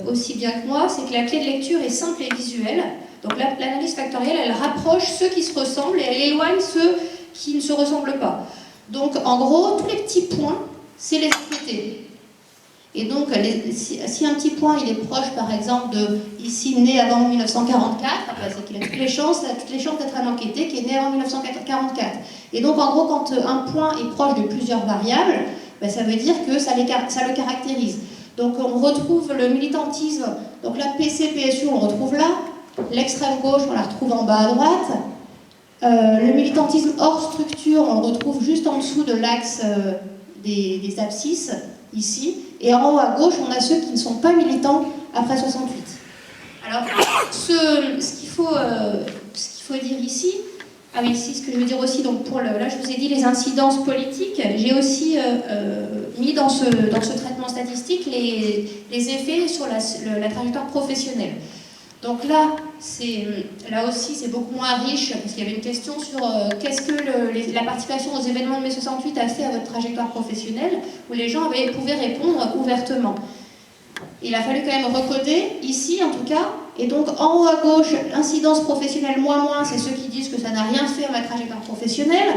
aussi bien que moi, c'est que la clé de lecture est simple et visuelle. Donc l'analyse factorielle, elle rapproche ceux qui se ressemblent et elle éloigne ceux qui ne se ressemblent pas. Donc en gros, tous les petits points, c'est les enquêtés. Et donc, si un petit point il est proche, par exemple, de ici né avant 1944, c'est qu'il a toutes les chances d'être un enquêté qui est né avant 1944. Et donc, en gros, quand un point est proche de plusieurs variables, ça veut dire que ça le caractérise. Donc, on retrouve le militantisme, donc la PC-PSU, on le retrouve là, l'extrême gauche, on la retrouve en bas à droite, le militantisme hors structure, on le retrouve juste en dessous de l'axe des abscisses, ici, et en haut à gauche, on a ceux qui ne sont pas militants après 68. Alors, ce qu'il faut dire ici, ici, ce que je veux dire aussi, donc là je vous ai dit les incidences politiques, j'ai aussi mis dans ce traitement statistique les effets sur la trajectoire professionnelle. Donc là aussi, c'est beaucoup moins riche, parce qu'il y avait une question sur qu'est-ce que la participation aux événements de mai 68 a fait à votre trajectoire professionnelle, où les gens pouvaient répondre ouvertement. Il a fallu quand même recoder, ici en tout cas, et donc en haut à gauche, incidence professionnelle moins, c'est ceux qui disent que ça n'a rien fait à ma trajectoire professionnelle.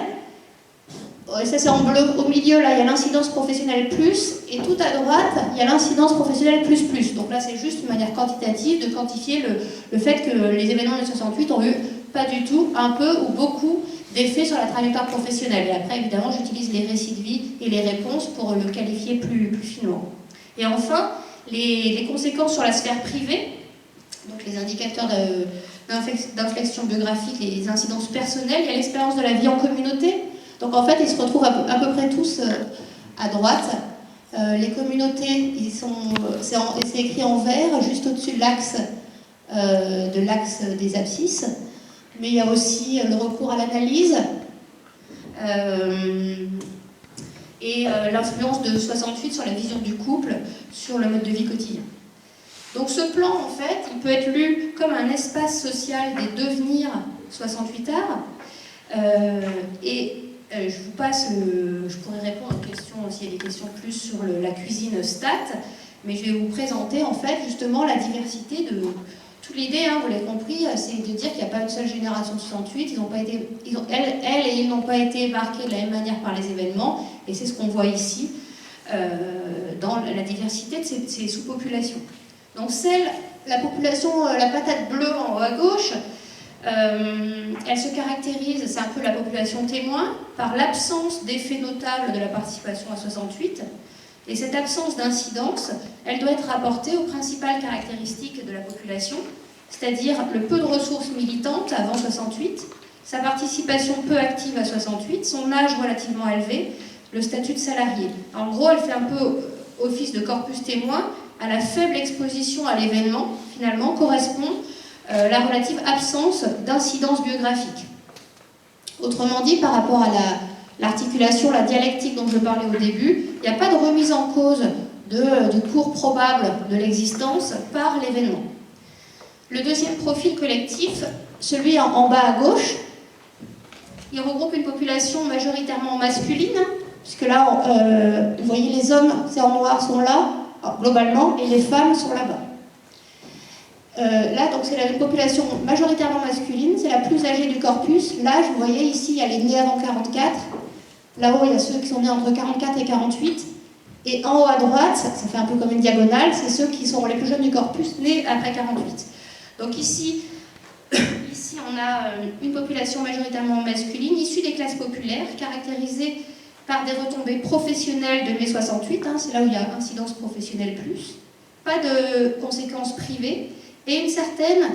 Ça c'est en bleu. Au milieu, là, il y a l'incidence professionnelle plus, et tout à droite, il y a l'incidence professionnelle plus. Donc là, c'est juste une manière quantitative de quantifier le fait que les événements de 68 ont eu pas du tout, un peu ou beaucoup d'effets sur la trajectoire professionnelle. Et après, évidemment, j'utilise les récits de vie et les réponses pour le qualifier plus finement. Et enfin, les conséquences sur la sphère privée, donc les indicateurs d'inflexion biographique, les incidences personnelles, il y a l'expérience de la vie en communauté. Donc en fait, ils se retrouvent à peu près tous à droite. Les communautés, c'est écrit en vert, juste au-dessus de l'axe des abscisses. Mais il y a aussi le recours à l'analyse et l'influence de 68 sur la vision du couple, sur le mode de vie quotidien. Donc ce plan, en fait, il peut être lu comme un espace social des devenirs 68ards. Je vous passe je pourrais répondre aux questions s'il y a des questions plus sur la cuisine stat, mais je vais vous présenter en fait justement la diversité de toute l'idée, vous l'avez compris, c'est de dire qu'il n'y a pas une seule génération de 68, elles et ils n'ont pas été marqués de la même manière par les événements, et c'est ce qu'on voit ici dans la diversité de ces sous-populations. Donc la population, la patate bleue en haut à gauche, elle se caractérise, c'est un peu la population témoin, par l'absence d'effets notables de la participation à 68. Et cette absence d'incidence, elle doit être rapportée aux principales caractéristiques de la population, c'est-à-dire le peu de ressources militantes avant 68, sa participation peu active à 68, son âge relativement élevé, le statut de salarié. En gros, elle fait un peu office de corpus témoin. À la faible exposition à l'événement, finalement, correspond la relative absence d'incidence biographique. Autrement dit, par rapport à l'articulation, la dialectique dont je parlais au début, il n'y a pas de remise en cause du cours probable de l'existence par l'événement. Le deuxième profil collectif, celui en bas à gauche, il regroupe une population majoritairement masculine, puisque là, vous voyez, les hommes, c'est en noir, sont là, globalement, et les femmes sont là-bas. Là, donc, c'est une population majoritairement masculine, c'est la plus âgée du corpus. L'âge, vous voyez, ici, il y a les nés avant 44. Là-haut, il y a ceux qui sont nés entre 44 et 48. Et en haut à droite, ça fait un peu comme une diagonale, c'est ceux qui sont les plus jeunes du corpus, nés après 48. Donc ici on a une population majoritairement masculine, issue des classes populaires, caractérisée par des retombées professionnelles de mai 68, c'est là où il y a incidence professionnelle plus, pas de conséquences privées, et une certaine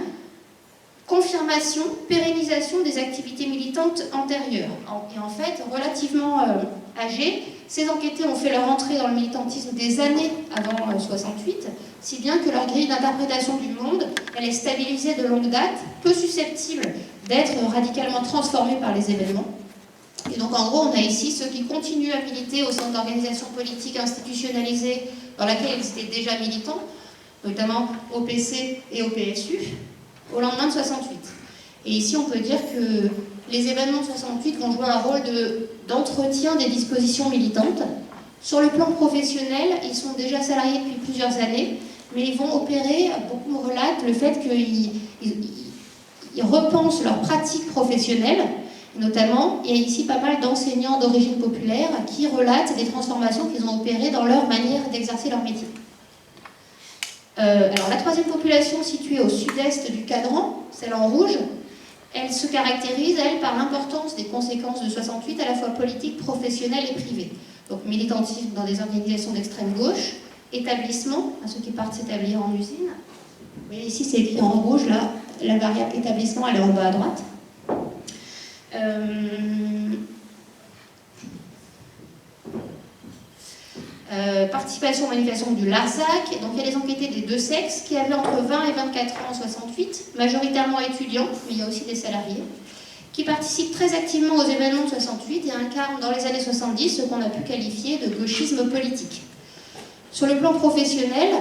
confirmation, pérennisation des activités militantes antérieures. Et en fait, relativement âgés, ces enquêtés ont fait leur entrée dans le militantisme des années avant 68, si bien que leur grille d'interprétation du monde, elle est stabilisée de longue date, peu susceptible d'être radicalement transformée par les événements. Et donc en gros, on a ici ceux qui continuent à militer au sein d'organisations politiques institutionnalisées dans laquelle ils étaient déjà militants, notamment au PC et au PSU, au lendemain de 68. Et ici, on peut dire que les événements de 68 vont jouer un rôle d'entretien des dispositions militantes. Sur le plan professionnel, ils sont déjà salariés depuis plusieurs années, mais ils vont opérer, beaucoup me relatent, le fait qu'ils repensent leurs pratiques professionnelles. Notamment, il y a ici pas mal d'enseignants d'origine populaire qui relatent des transformations qu'ils ont opérées dans leur manière d'exercer leur métier. Alors la troisième population située au sud-est du cadran, celle en rouge, elle se caractérise, elle, par l'importance des conséquences de 68 à la fois politiques, professionnelles et privées. Donc militantisme dans des organisations d'extrême gauche, établissement, à ceux qui partent s'établir en usine. Vous voyez ici c'est écrit en rouge, là, la variable établissement elle est en bas à droite. Participation aux manifestations du Larzac, donc il y a les enquêtés des deux sexes qui avaient entre 20 et 24 ans en 68, majoritairement étudiants, mais il y a aussi des salariés, qui participent très activement aux événements de 68 et incarnent dans les années 70 ce qu'on a pu qualifier de gauchisme politique. Sur le plan professionnel,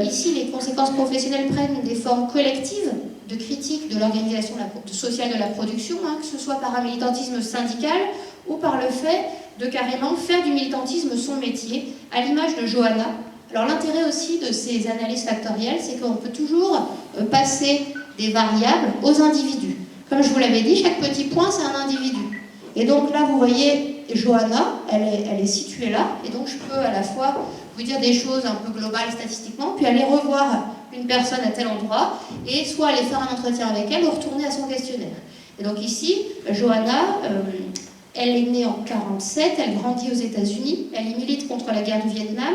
Ici, les conséquences professionnelles prennent des formes collectives de critique de l'organisation sociale de la production, hein, que ce soit par un militantisme syndical ou par le fait de carrément faire du militantisme son métier, à l'image de Johanna. Alors l'intérêt aussi de ces analyses factorielles, c'est qu'on peut toujours passer des variables aux individus. Comme je vous l'avais dit, chaque petit point, c'est un individu. Et donc là, vous voyez, Johanna, elle est située là, et donc je peux à la fois vous dire des choses un peu globales statistiquement, puis aller revoir une personne à tel endroit, et soit aller faire un entretien avec elle, ou retourner à son questionnaire. Et donc ici, Johanna, elle est née en 1947, elle grandit aux États-Unis, elle y milite contre la guerre du Vietnam,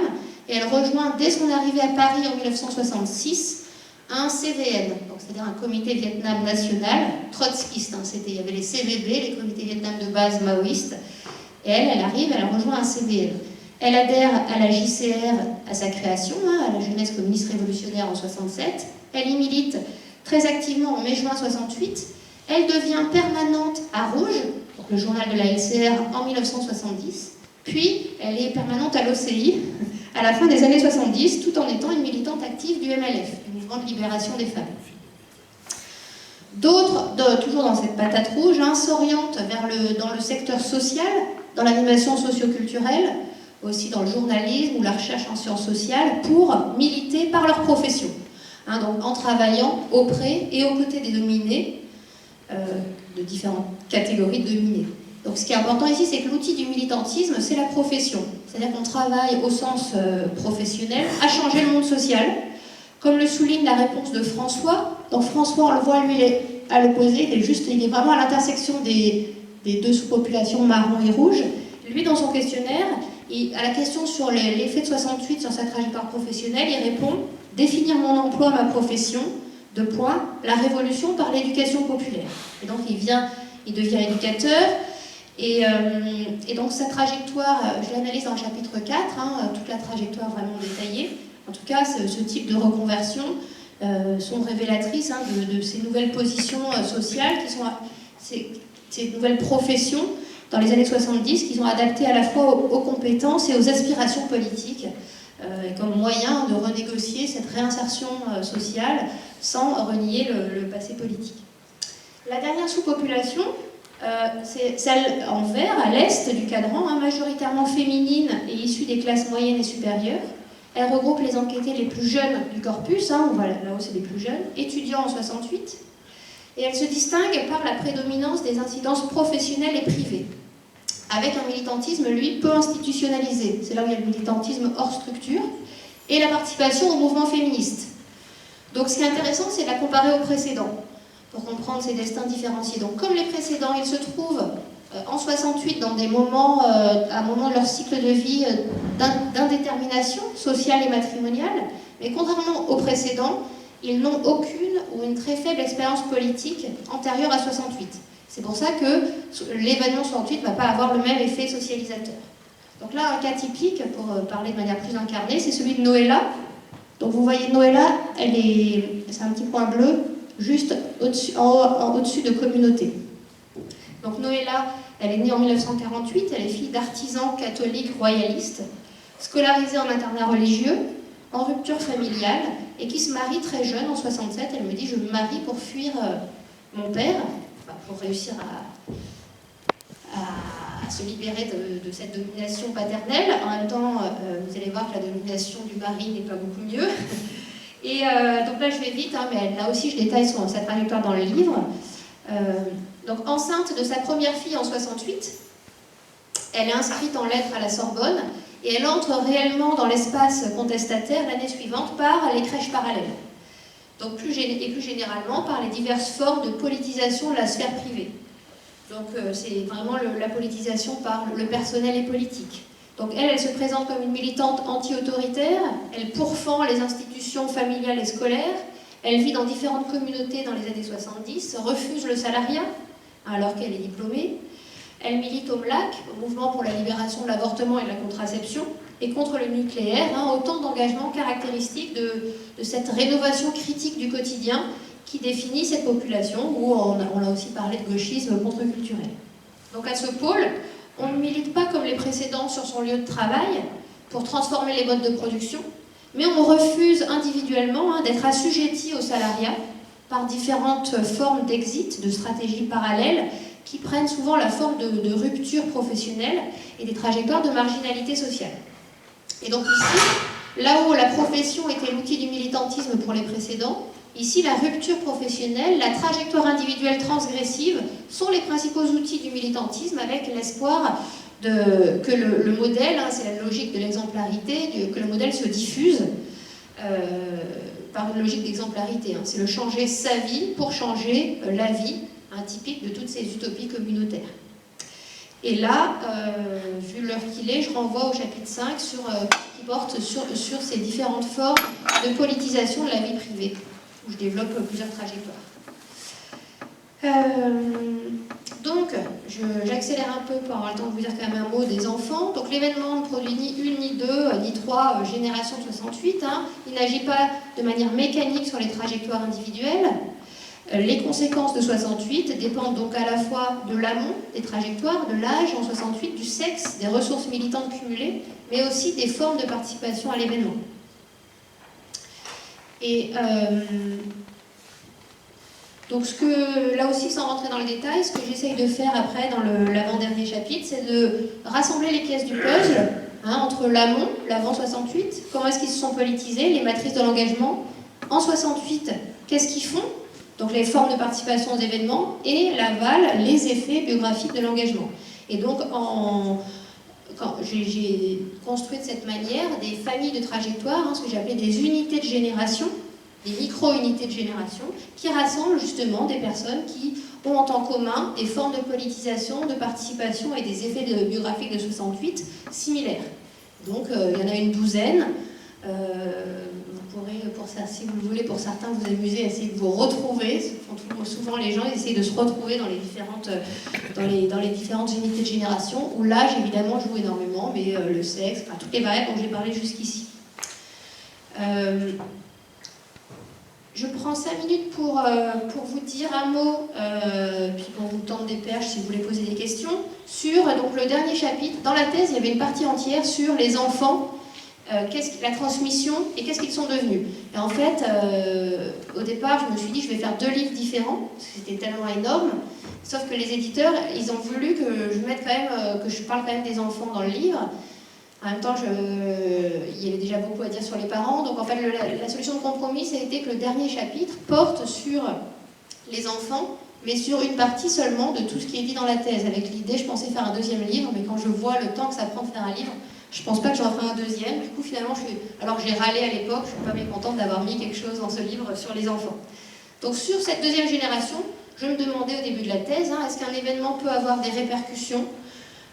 et elle rejoint dès son arrivée à Paris en 1966 un CVN, donc c'est-à-dire un comité Vietnam national, trotskiste. Hein, il y avait les CVB, les comités Vietnam de base maoïstes, et elle arrive, elle rejoint un CVN. Elle adhère à la JCR à sa création, hein, à la Jeunesse communiste révolutionnaire en 1967. Elle y milite très activement en mai-juin 1968. Elle devient permanente à Rouge, donc le journal de la LCR, en 1970. Puis, elle est permanente à l'OCI à la fin des années 70, tout en étant une militante active du MLF, du mouvement de libération des femmes. D'autres, toujours dans cette patate rouge, hein, s'orientent dans le secteur social, dans l'animation socio-culturelle, aussi dans le journalisme ou la recherche en sciences sociales, pour militer par leur profession. Hein, donc en travaillant auprès et aux côtés des dominés, de différentes catégories de dominés. Donc ce qui est important ici, c'est que l'outil du militantisme, c'est la profession. C'est-à-dire qu'on travaille au sens professionnel à changer le monde social, comme le souligne la réponse de François. Donc François, on le voit, lui, il est à l'opposé, il est vraiment à l'intersection des deux sous-populations marron et rouge. Lui, dans son questionnaire, à la question sur l'effet de 68 sur sa trajectoire professionnelle, il répond « Définir mon emploi, ma profession, la révolution par l'éducation populaire ». Et donc il devient éducateur, et donc sa trajectoire, je l'analyse dans le chapitre 4, hein, toute la trajectoire vraiment détaillée. En tout cas, ce type de reconversion sont révélatrices, hein, de ces nouvelles positions sociales, qui sont ces nouvelles professions dans les années 70, qui sont adaptées à la fois aux compétences et aux aspirations politiques, comme moyen de renégocier cette réinsertion sociale sans renier le passé politique. La dernière sous-population, c'est celle en vert, à l'est du cadran, hein, majoritairement féminine et issue des classes moyennes et supérieures. Elle regroupe les enquêtés les plus jeunes du corpus, hein, voilà, là-haut c'est les plus jeunes, étudiants en 68, et elle se distingue par la prédominance des incidences professionnelles et privées, avec un militantisme, lui, peu institutionnalisé. C'est là où il y a le militantisme hors structure, et la participation au mouvement féministe. Donc ce qui est intéressant, c'est de la comparer aux précédents, pour comprendre ces destins différenciés. Donc comme les précédents, ils se trouvent en 68 dans des moments, à un moment de leur cycle de vie d'indétermination sociale et matrimoniale, mais contrairement aux précédents, ils n'ont aucune ou une très faible expérience politique antérieure à 68. C'est pour ça que l'événement 68 ne va pas avoir le même effet socialisateur. Donc là, un cas typique, pour parler de manière plus incarnée, c'est celui de Noëlla. Donc vous voyez Noëlla, c'est un petit point bleu, juste au-dessus de communauté. Donc Noëlla, elle est née en 1948, elle est fille d'artisans catholiques royalistes, scolarisée en internat religieux, en rupture familiale, et qui se marie très jeune, en 67. Elle me dit « je me marie pour fuir mon père », pour réussir à se libérer de cette domination paternelle. En même temps, vous allez voir que la domination du mari n'est pas beaucoup mieux. Et donc là, je vais vite, hein, mais là aussi, je détaille sa trajectoire dans le livre. Donc, enceinte de sa première fille en 68, elle est inscrite en lettres à la Sorbonne, et elle entre réellement dans l'espace contestataire l'année suivante par les crèches parallèles. Donc, plus généralement, par les diverses formes de politisation de la sphère privée. Donc, c'est vraiment la politisation par le personnel et politique. Donc, elle se présente comme une militante anti-autoritaire, elle pourfend les institutions familiales et scolaires, elle vit dans différentes communautés dans les années 70, refuse le salariat, alors qu'elle est diplômée. Elle milite au MLAC, au Mouvement pour la libération de l'avortement et de la contraception, et contre le nucléaire, hein, autant d'engagements caractéristiques de cette rénovation critique du quotidien qui définit cette population, où on a aussi parlé de gauchisme contre-culturel. Donc à ce pôle, on ne milite pas comme les précédents sur son lieu de travail pour transformer les modes de production, mais on refuse individuellement d'être assujetti au salariat par différentes formes d'exit, de stratégies parallèles, qui prennent souvent la forme de rupture professionnelle et des trajectoires de marginalité sociale. Et donc ici, là où la profession était l'outil du militantisme pour les précédents, ici la rupture professionnelle, la trajectoire individuelle transgressive sont les principaux outils du militantisme, avec l'espoir que le modèle, c'est la logique de l'exemplarité, que le modèle se diffuse par une logique d'exemplarité. C'est le changer sa vie pour changer la vie, typique de toutes ces utopies communautaires. Et là, vu l'heure qu'il est, je renvoie au chapitre 5 qui porte sur ces différentes formes de politisation de la vie privée, où je développe plusieurs trajectoires. Donc, j'accélère un peu pour avoir le temps de vous dire quand même un mot des enfants. Donc l'événement ne produit ni une, ni deux, ni trois générations de 68. Il n'agit pas de manière mécanique sur les trajectoires individuelles. Les conséquences de 68 dépendent donc à la fois de l'amont, des trajectoires, de l'âge en 68, du sexe, des ressources militantes cumulées, mais aussi des formes de participation à l'événement. Et donc là aussi, sans rentrer dans le détail, ce que j'essaye de faire après dans l'avant-dernier chapitre, c'est de rassembler les pièces du puzzle entre l'amont, l'avant 68, comment est-ce qu'ils se sont politisés, les matrices de l'engagement, en 68, qu'est-ce qu'ils font, donc les formes de participation aux événements, et l'aval, les effets biographiques de l'engagement. Et donc, j'ai construit de cette manière des familles de trajectoires, ce que j'ai appelé des unités de génération, des micro-unités de génération, qui rassemblent justement des personnes qui ont en commun des formes de politisation, de participation et des effets biographiques de 68 similaires. Donc, il y en a une douzaine. Vous pourrez, si vous le voulez, pour certains, vous amuser à essayer de vous retrouver. Souvent, les gens essayent de se retrouver dans les différentes unités de génération, où l'âge, évidemment, joue énormément, mais le sexe, toutes les variables dont j'ai parlé jusqu'ici. Je prends 5 minutes pour vous dire un mot, puis pour vous tendre des perches si vous voulez poser des questions, sur donc, le dernier chapitre. Dans la thèse, il y avait une partie entière sur les enfants, la transmission et qu'est-ce qu'ils sont devenus. Et en fait, au départ, je me suis dit je vais faire 2 livres différents, parce que c'était tellement énorme, sauf que les éditeurs, ils ont voulu que je parle quand même des enfants dans le livre. En même temps, il y avait déjà beaucoup à dire sur les parents, donc en fait, la solution de compromis, ça a été que le dernier chapitre porte sur les enfants, mais sur une partie seulement de tout ce qui est dit dans la thèse. Avec l'idée, je pensais faire un 2e livre, mais quand je vois le temps que ça prend de faire un livre, je pense pas que j'en ferai un 2e. Du coup, finalement, alors j'ai râlé à l'époque, je suis pas mécontente d'avoir mis quelque chose dans ce livre sur les enfants. Donc sur cette 2e génération, je me demandais au début de la thèse, est-ce qu'un événement peut avoir des répercussions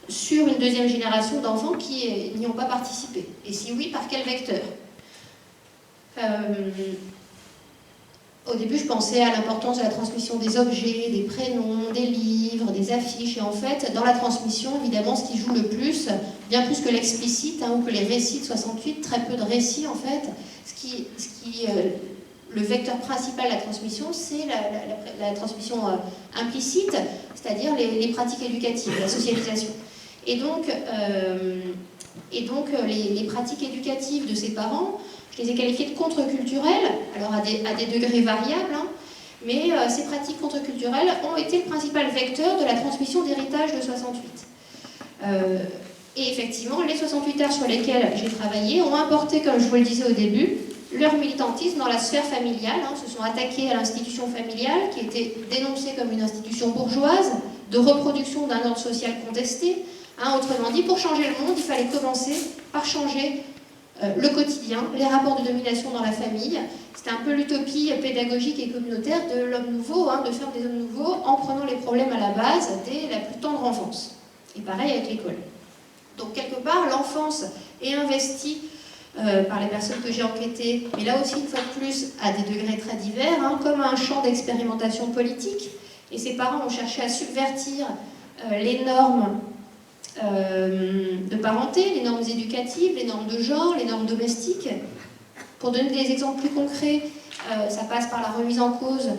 sur une 2e génération d'enfants qui n'y ont pas participé? Et si oui, par quel vecteur? Au début, je pensais à l'importance de la transmission des objets, des prénoms, des livres, des affiches. Et en fait, dans la transmission, évidemment, ce qui joue le plus, bien plus que l'explicite, ou que les récits de 68, très peu de récits en fait, le vecteur principal de la transmission, c'est la transmission implicite, c'est-à-dire les pratiques éducatives, la socialisation. Et donc les pratiques éducatives de ces parents, je les ai qualifiées de contre-culturelles, alors à des degrés variables, mais ces pratiques contre-culturelles ont été le principal vecteur de la transmission d'héritage de 68. Et effectivement, les 68ers sur lesquels j'ai travaillé ont importé, comme je vous le disais au début, leur militantisme dans la sphère familiale, se sont attaqués à l'institution familiale, qui était dénoncée comme une institution bourgeoise, de reproduction d'un ordre social contesté. Autrement dit, pour changer le monde, il fallait commencer par changer le quotidien, les rapports de domination dans la famille. C'était un peu l'utopie pédagogique et communautaire de l'homme nouveau, de faire des hommes nouveaux en prenant les problèmes à la base dès la plus tendre enfance. Et pareil avec l'école. Donc quelque part, l'enfance est investie par les personnes que j'ai enquêtées, mais là aussi, une fois de plus, à des degrés très divers, comme un champ d'expérimentation politique. Et ses parents ont cherché à subvertir les normes de parenté, les normes éducatives, les normes de genre, les normes domestiques. Pour donner des exemples plus concrets, ça passe par la remise en cause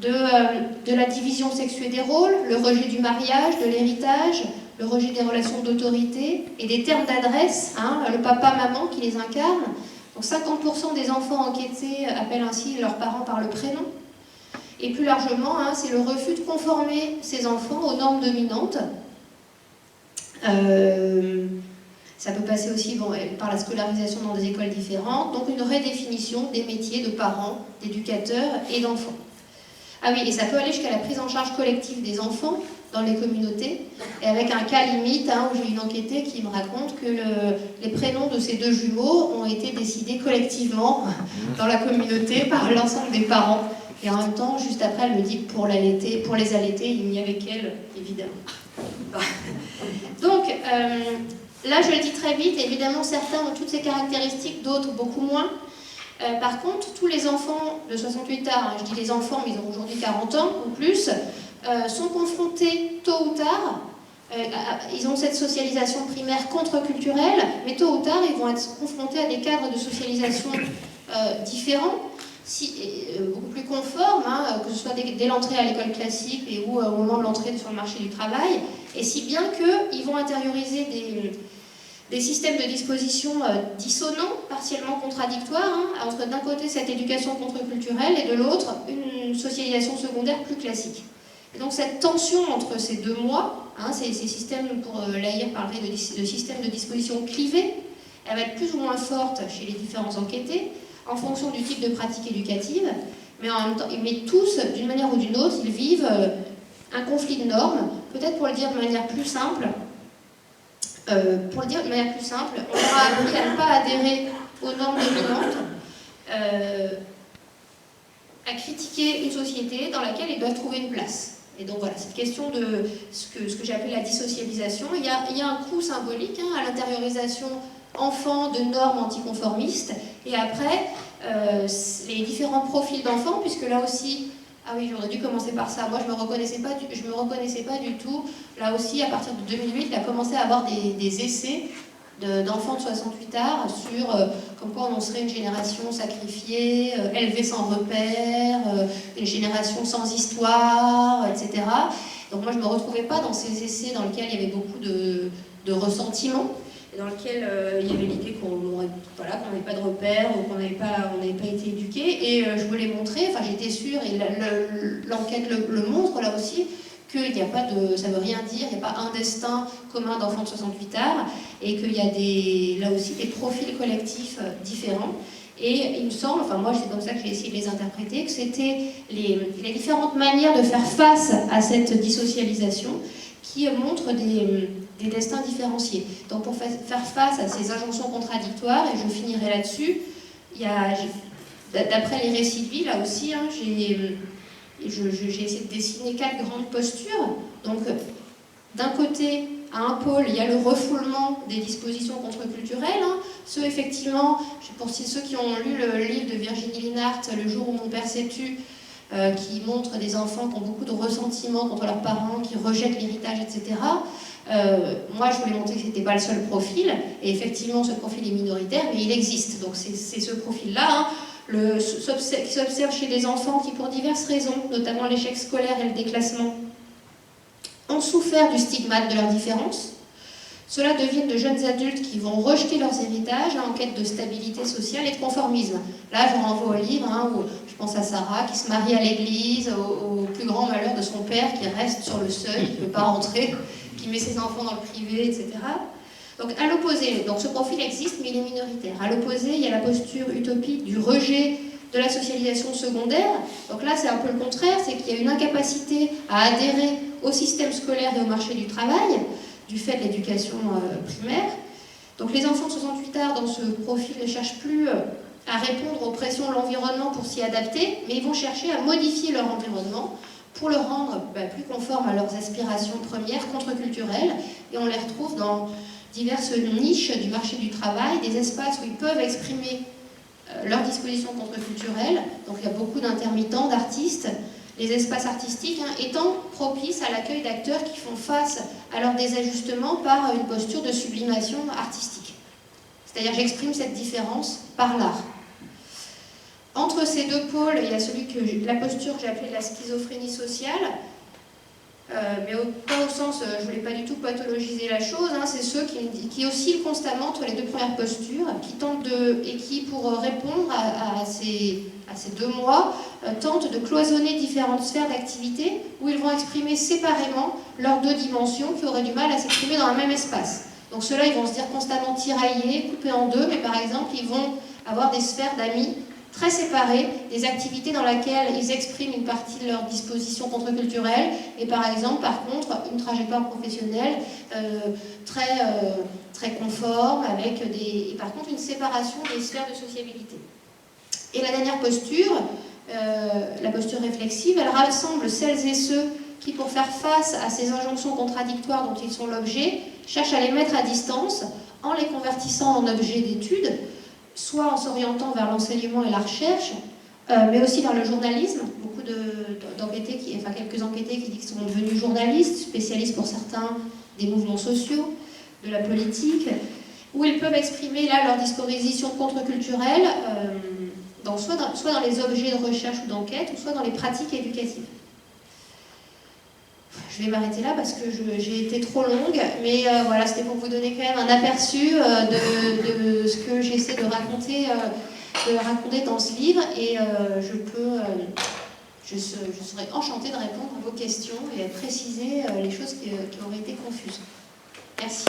de la division sexuée des rôles, le rejet du mariage, de l'héritage, le rejet des relations d'autorité et des termes d'adresse, le papa-maman qui les incarne, Donc 50% des enfants enquêtés appellent ainsi leurs parents par le prénom. Et plus largement, hein, c'est le refus de conformer ces enfants aux normes dominantes. Ça peut passer aussi par la scolarisation dans des écoles différentes, donc une redéfinition des métiers de parents, d'éducateurs et d'enfants. Ah oui, et ça peut aller jusqu'à la prise en charge collective des enfants dans les communautés, et avec un cas limite, hein, où j'ai une enquêtée qui me raconte que les prénoms de ces deux jumeaux ont été décidés collectivement dans la communauté par l'ensemble des parents. Et en même temps, juste après, elle me dit que pour les allaiter, il n'y avait qu'elle, évidemment. Donc, là, je le dis très vite, évidemment, certains ont toutes ces caractéristiques, d'autres beaucoup moins. Par contre, tous les enfants de 68 ans, hein, je dis les enfants, mais ils ont aujourd'hui 40 ans ou plus, sont confrontés tôt ou tard, ils ont cette socialisation primaire contre-culturelle, mais tôt ou tard, ils vont être confrontés à des cadres de socialisation différents, beaucoup plus conformes, hein, que ce soit dès l'entrée à l'école classique et ou au moment de l'entrée sur le marché du travail, et si bien qu'ils vont intérioriser des systèmes de disposition dissonants, partiellement contradictoires, hein, entre d'un côté cette éducation contre-culturelle et de l'autre une socialisation secondaire plus classique. Et donc cette tension entre ces deux moi, hein, ces systèmes, pour Lahire parlait de systèmes de disposition clivés, elle va être plus ou moins forte chez les différents enquêtés, en fonction du type de pratique éducative, mais en même temps, tous, d'une manière ou d'une autre, ils vivent un conflit de normes, peut-être pour le dire de manière plus simple. On leur a appris à ne pas adhérer aux normes dominantes, à critiquer une société dans laquelle ils doivent trouver une place. Et donc voilà, cette question de ce que j'ai appelé la dissocialisation, il y a un coût symbolique, hein, à l'intériorisation enfant de normes anticonformistes, et après, les différents profils d'enfants, puisque là aussi, ah oui, j'aurais dû commencer par ça. Moi, je me reconnaissais pas du tout. Là aussi, à partir de 2008, il a commencé à avoir des essais d'enfants de 68 arts sur comme quoi on serait une génération sacrifiée, élevée sans repère, une génération sans histoire, etc. Donc moi, je me retrouvais pas dans ces essais dans lesquels il y avait beaucoup de ressentiment, et dans lequel il y avait l'idée qu'on n'avait pas de repères, ou qu'on n'avait pas été éduqué, et je voulais montrer, enfin j'étais sûre, et l'enquête le montre là aussi, qu'il n'y a pas ça ne veut rien dire, il n'y a pas un destin commun d'enfants de 68 arts, et qu'il y a là aussi des profils collectifs différents. Et il me semble, enfin moi c'est comme ça que j'ai essayé de les interpréter, que c'était les différentes manières de faire face à cette dissocialisation qui montrent des destins différenciés. Donc pour faire face à ces injonctions contradictoires, et je finirai là-dessus, d'après les récits de vie, là aussi, hein, j'ai essayé de dessiner 4 grandes postures. Donc d'un côté, à un pôle, il y a le refoulement des dispositions contre-culturelles, hein. Ceux, effectivement, pour ceux qui ont lu le livre de Virginie Linhart, Le jour où mon père s'est tu, qui montre des enfants qui ont beaucoup de ressentiment contre leurs parents, qui rejettent l'héritage, etc. Moi, je voulais montrer que ce n'était pas le seul profil, et effectivement, ce profil est minoritaire, mais il existe. Donc c'est ce profil-là, hein, qui s'observe chez des enfants qui, pour diverses raisons, notamment l'échec scolaire et le déclassement, ont souffert du stigmate de leur différence. Ceux-là deviennent de jeunes adultes qui vont rejeter leurs héritages, hein, en quête de stabilité sociale et de conformisme. Là, je renvoie au livre, hein, où je pense à Sarah, qui se marie à l'église, au plus grand malheur de son père, qui reste sur le seuil, qui ne peut pas rentrer, qui met ses enfants dans le privé, etc. Donc, à l'opposé, donc ce profil existe, mais il est minoritaire. À l'opposé, il y a la posture utopique du rejet de la socialisation secondaire. Donc là, c'est un peu le contraire, c'est qu'il y a une incapacité à adhérer au système scolaire et au marché du travail, du fait de l'éducation primaire. Donc les enfants de 68 arts dans ce profil ne cherchent plus à répondre aux pressions de l'environnement pour s'y adapter, mais ils vont chercher à modifier leur environnement pour le rendre plus conforme à leurs aspirations premières contre-culturelles, et on les retrouve dans diverses niches du marché du travail, des espaces où ils peuvent exprimer leurs dispositions contre-culturelles. Donc il y a beaucoup d'intermittents, d'artistes, les espaces artistiques, hein, étant propices à l'accueil d'acteurs qui font face à leur désajustement par une posture de sublimation artistique. C'est-à-dire j'exprime cette différence par l'art. Entre ces deux pôles, il y a la posture que j'ai appelée la schizophrénie sociale, mais pas au sens, je voulais pas du tout pathologiser la chose, hein, c'est ceux qui oscillent constamment entre les deux premières postures, qui tentent et qui, pour répondre à ces 2 mois, tentent de cloisonner différentes sphères d'activité où ils vont exprimer séparément leurs 2 dimensions qui auraient du mal à s'exprimer dans un même espace. Donc ceux-là, ils vont se dire constamment tiraillés, coupés en 2, mais par exemple, ils vont avoir des sphères d'amis très séparées, des activités dans lesquelles ils expriment une partie de leur disposition contre-culturelle, et par exemple, par contre, une trajectoire professionnelle très conforme, et par contre une séparation des sphères de sociabilité. Et la dernière posture, la posture réflexive, elle rassemble celles et ceux qui, pour faire face à ces injonctions contradictoires dont ils sont l'objet, cherchent à les mettre à distance en les convertissant en objets d'étude, soit en s'orientant vers l'enseignement et la recherche, mais aussi vers le journalisme. Beaucoup d'enquêtés, quelques enquêtés qui disent qu'ils sont devenus journalistes, spécialistes pour certains des mouvements sociaux, de la politique, où ils peuvent exprimer là leur disposition contre-culturelle, soit dans les objets de recherche ou d'enquête, ou soit dans les pratiques éducatives. Je vais m'arrêter là parce que j'ai été trop longue, mais voilà, c'était pour vous donner quand même un aperçu de ce que j'essaie de raconter dans ce livre, et je serais enchantée de répondre à vos questions et de préciser les choses qui auraient été confuses. Merci.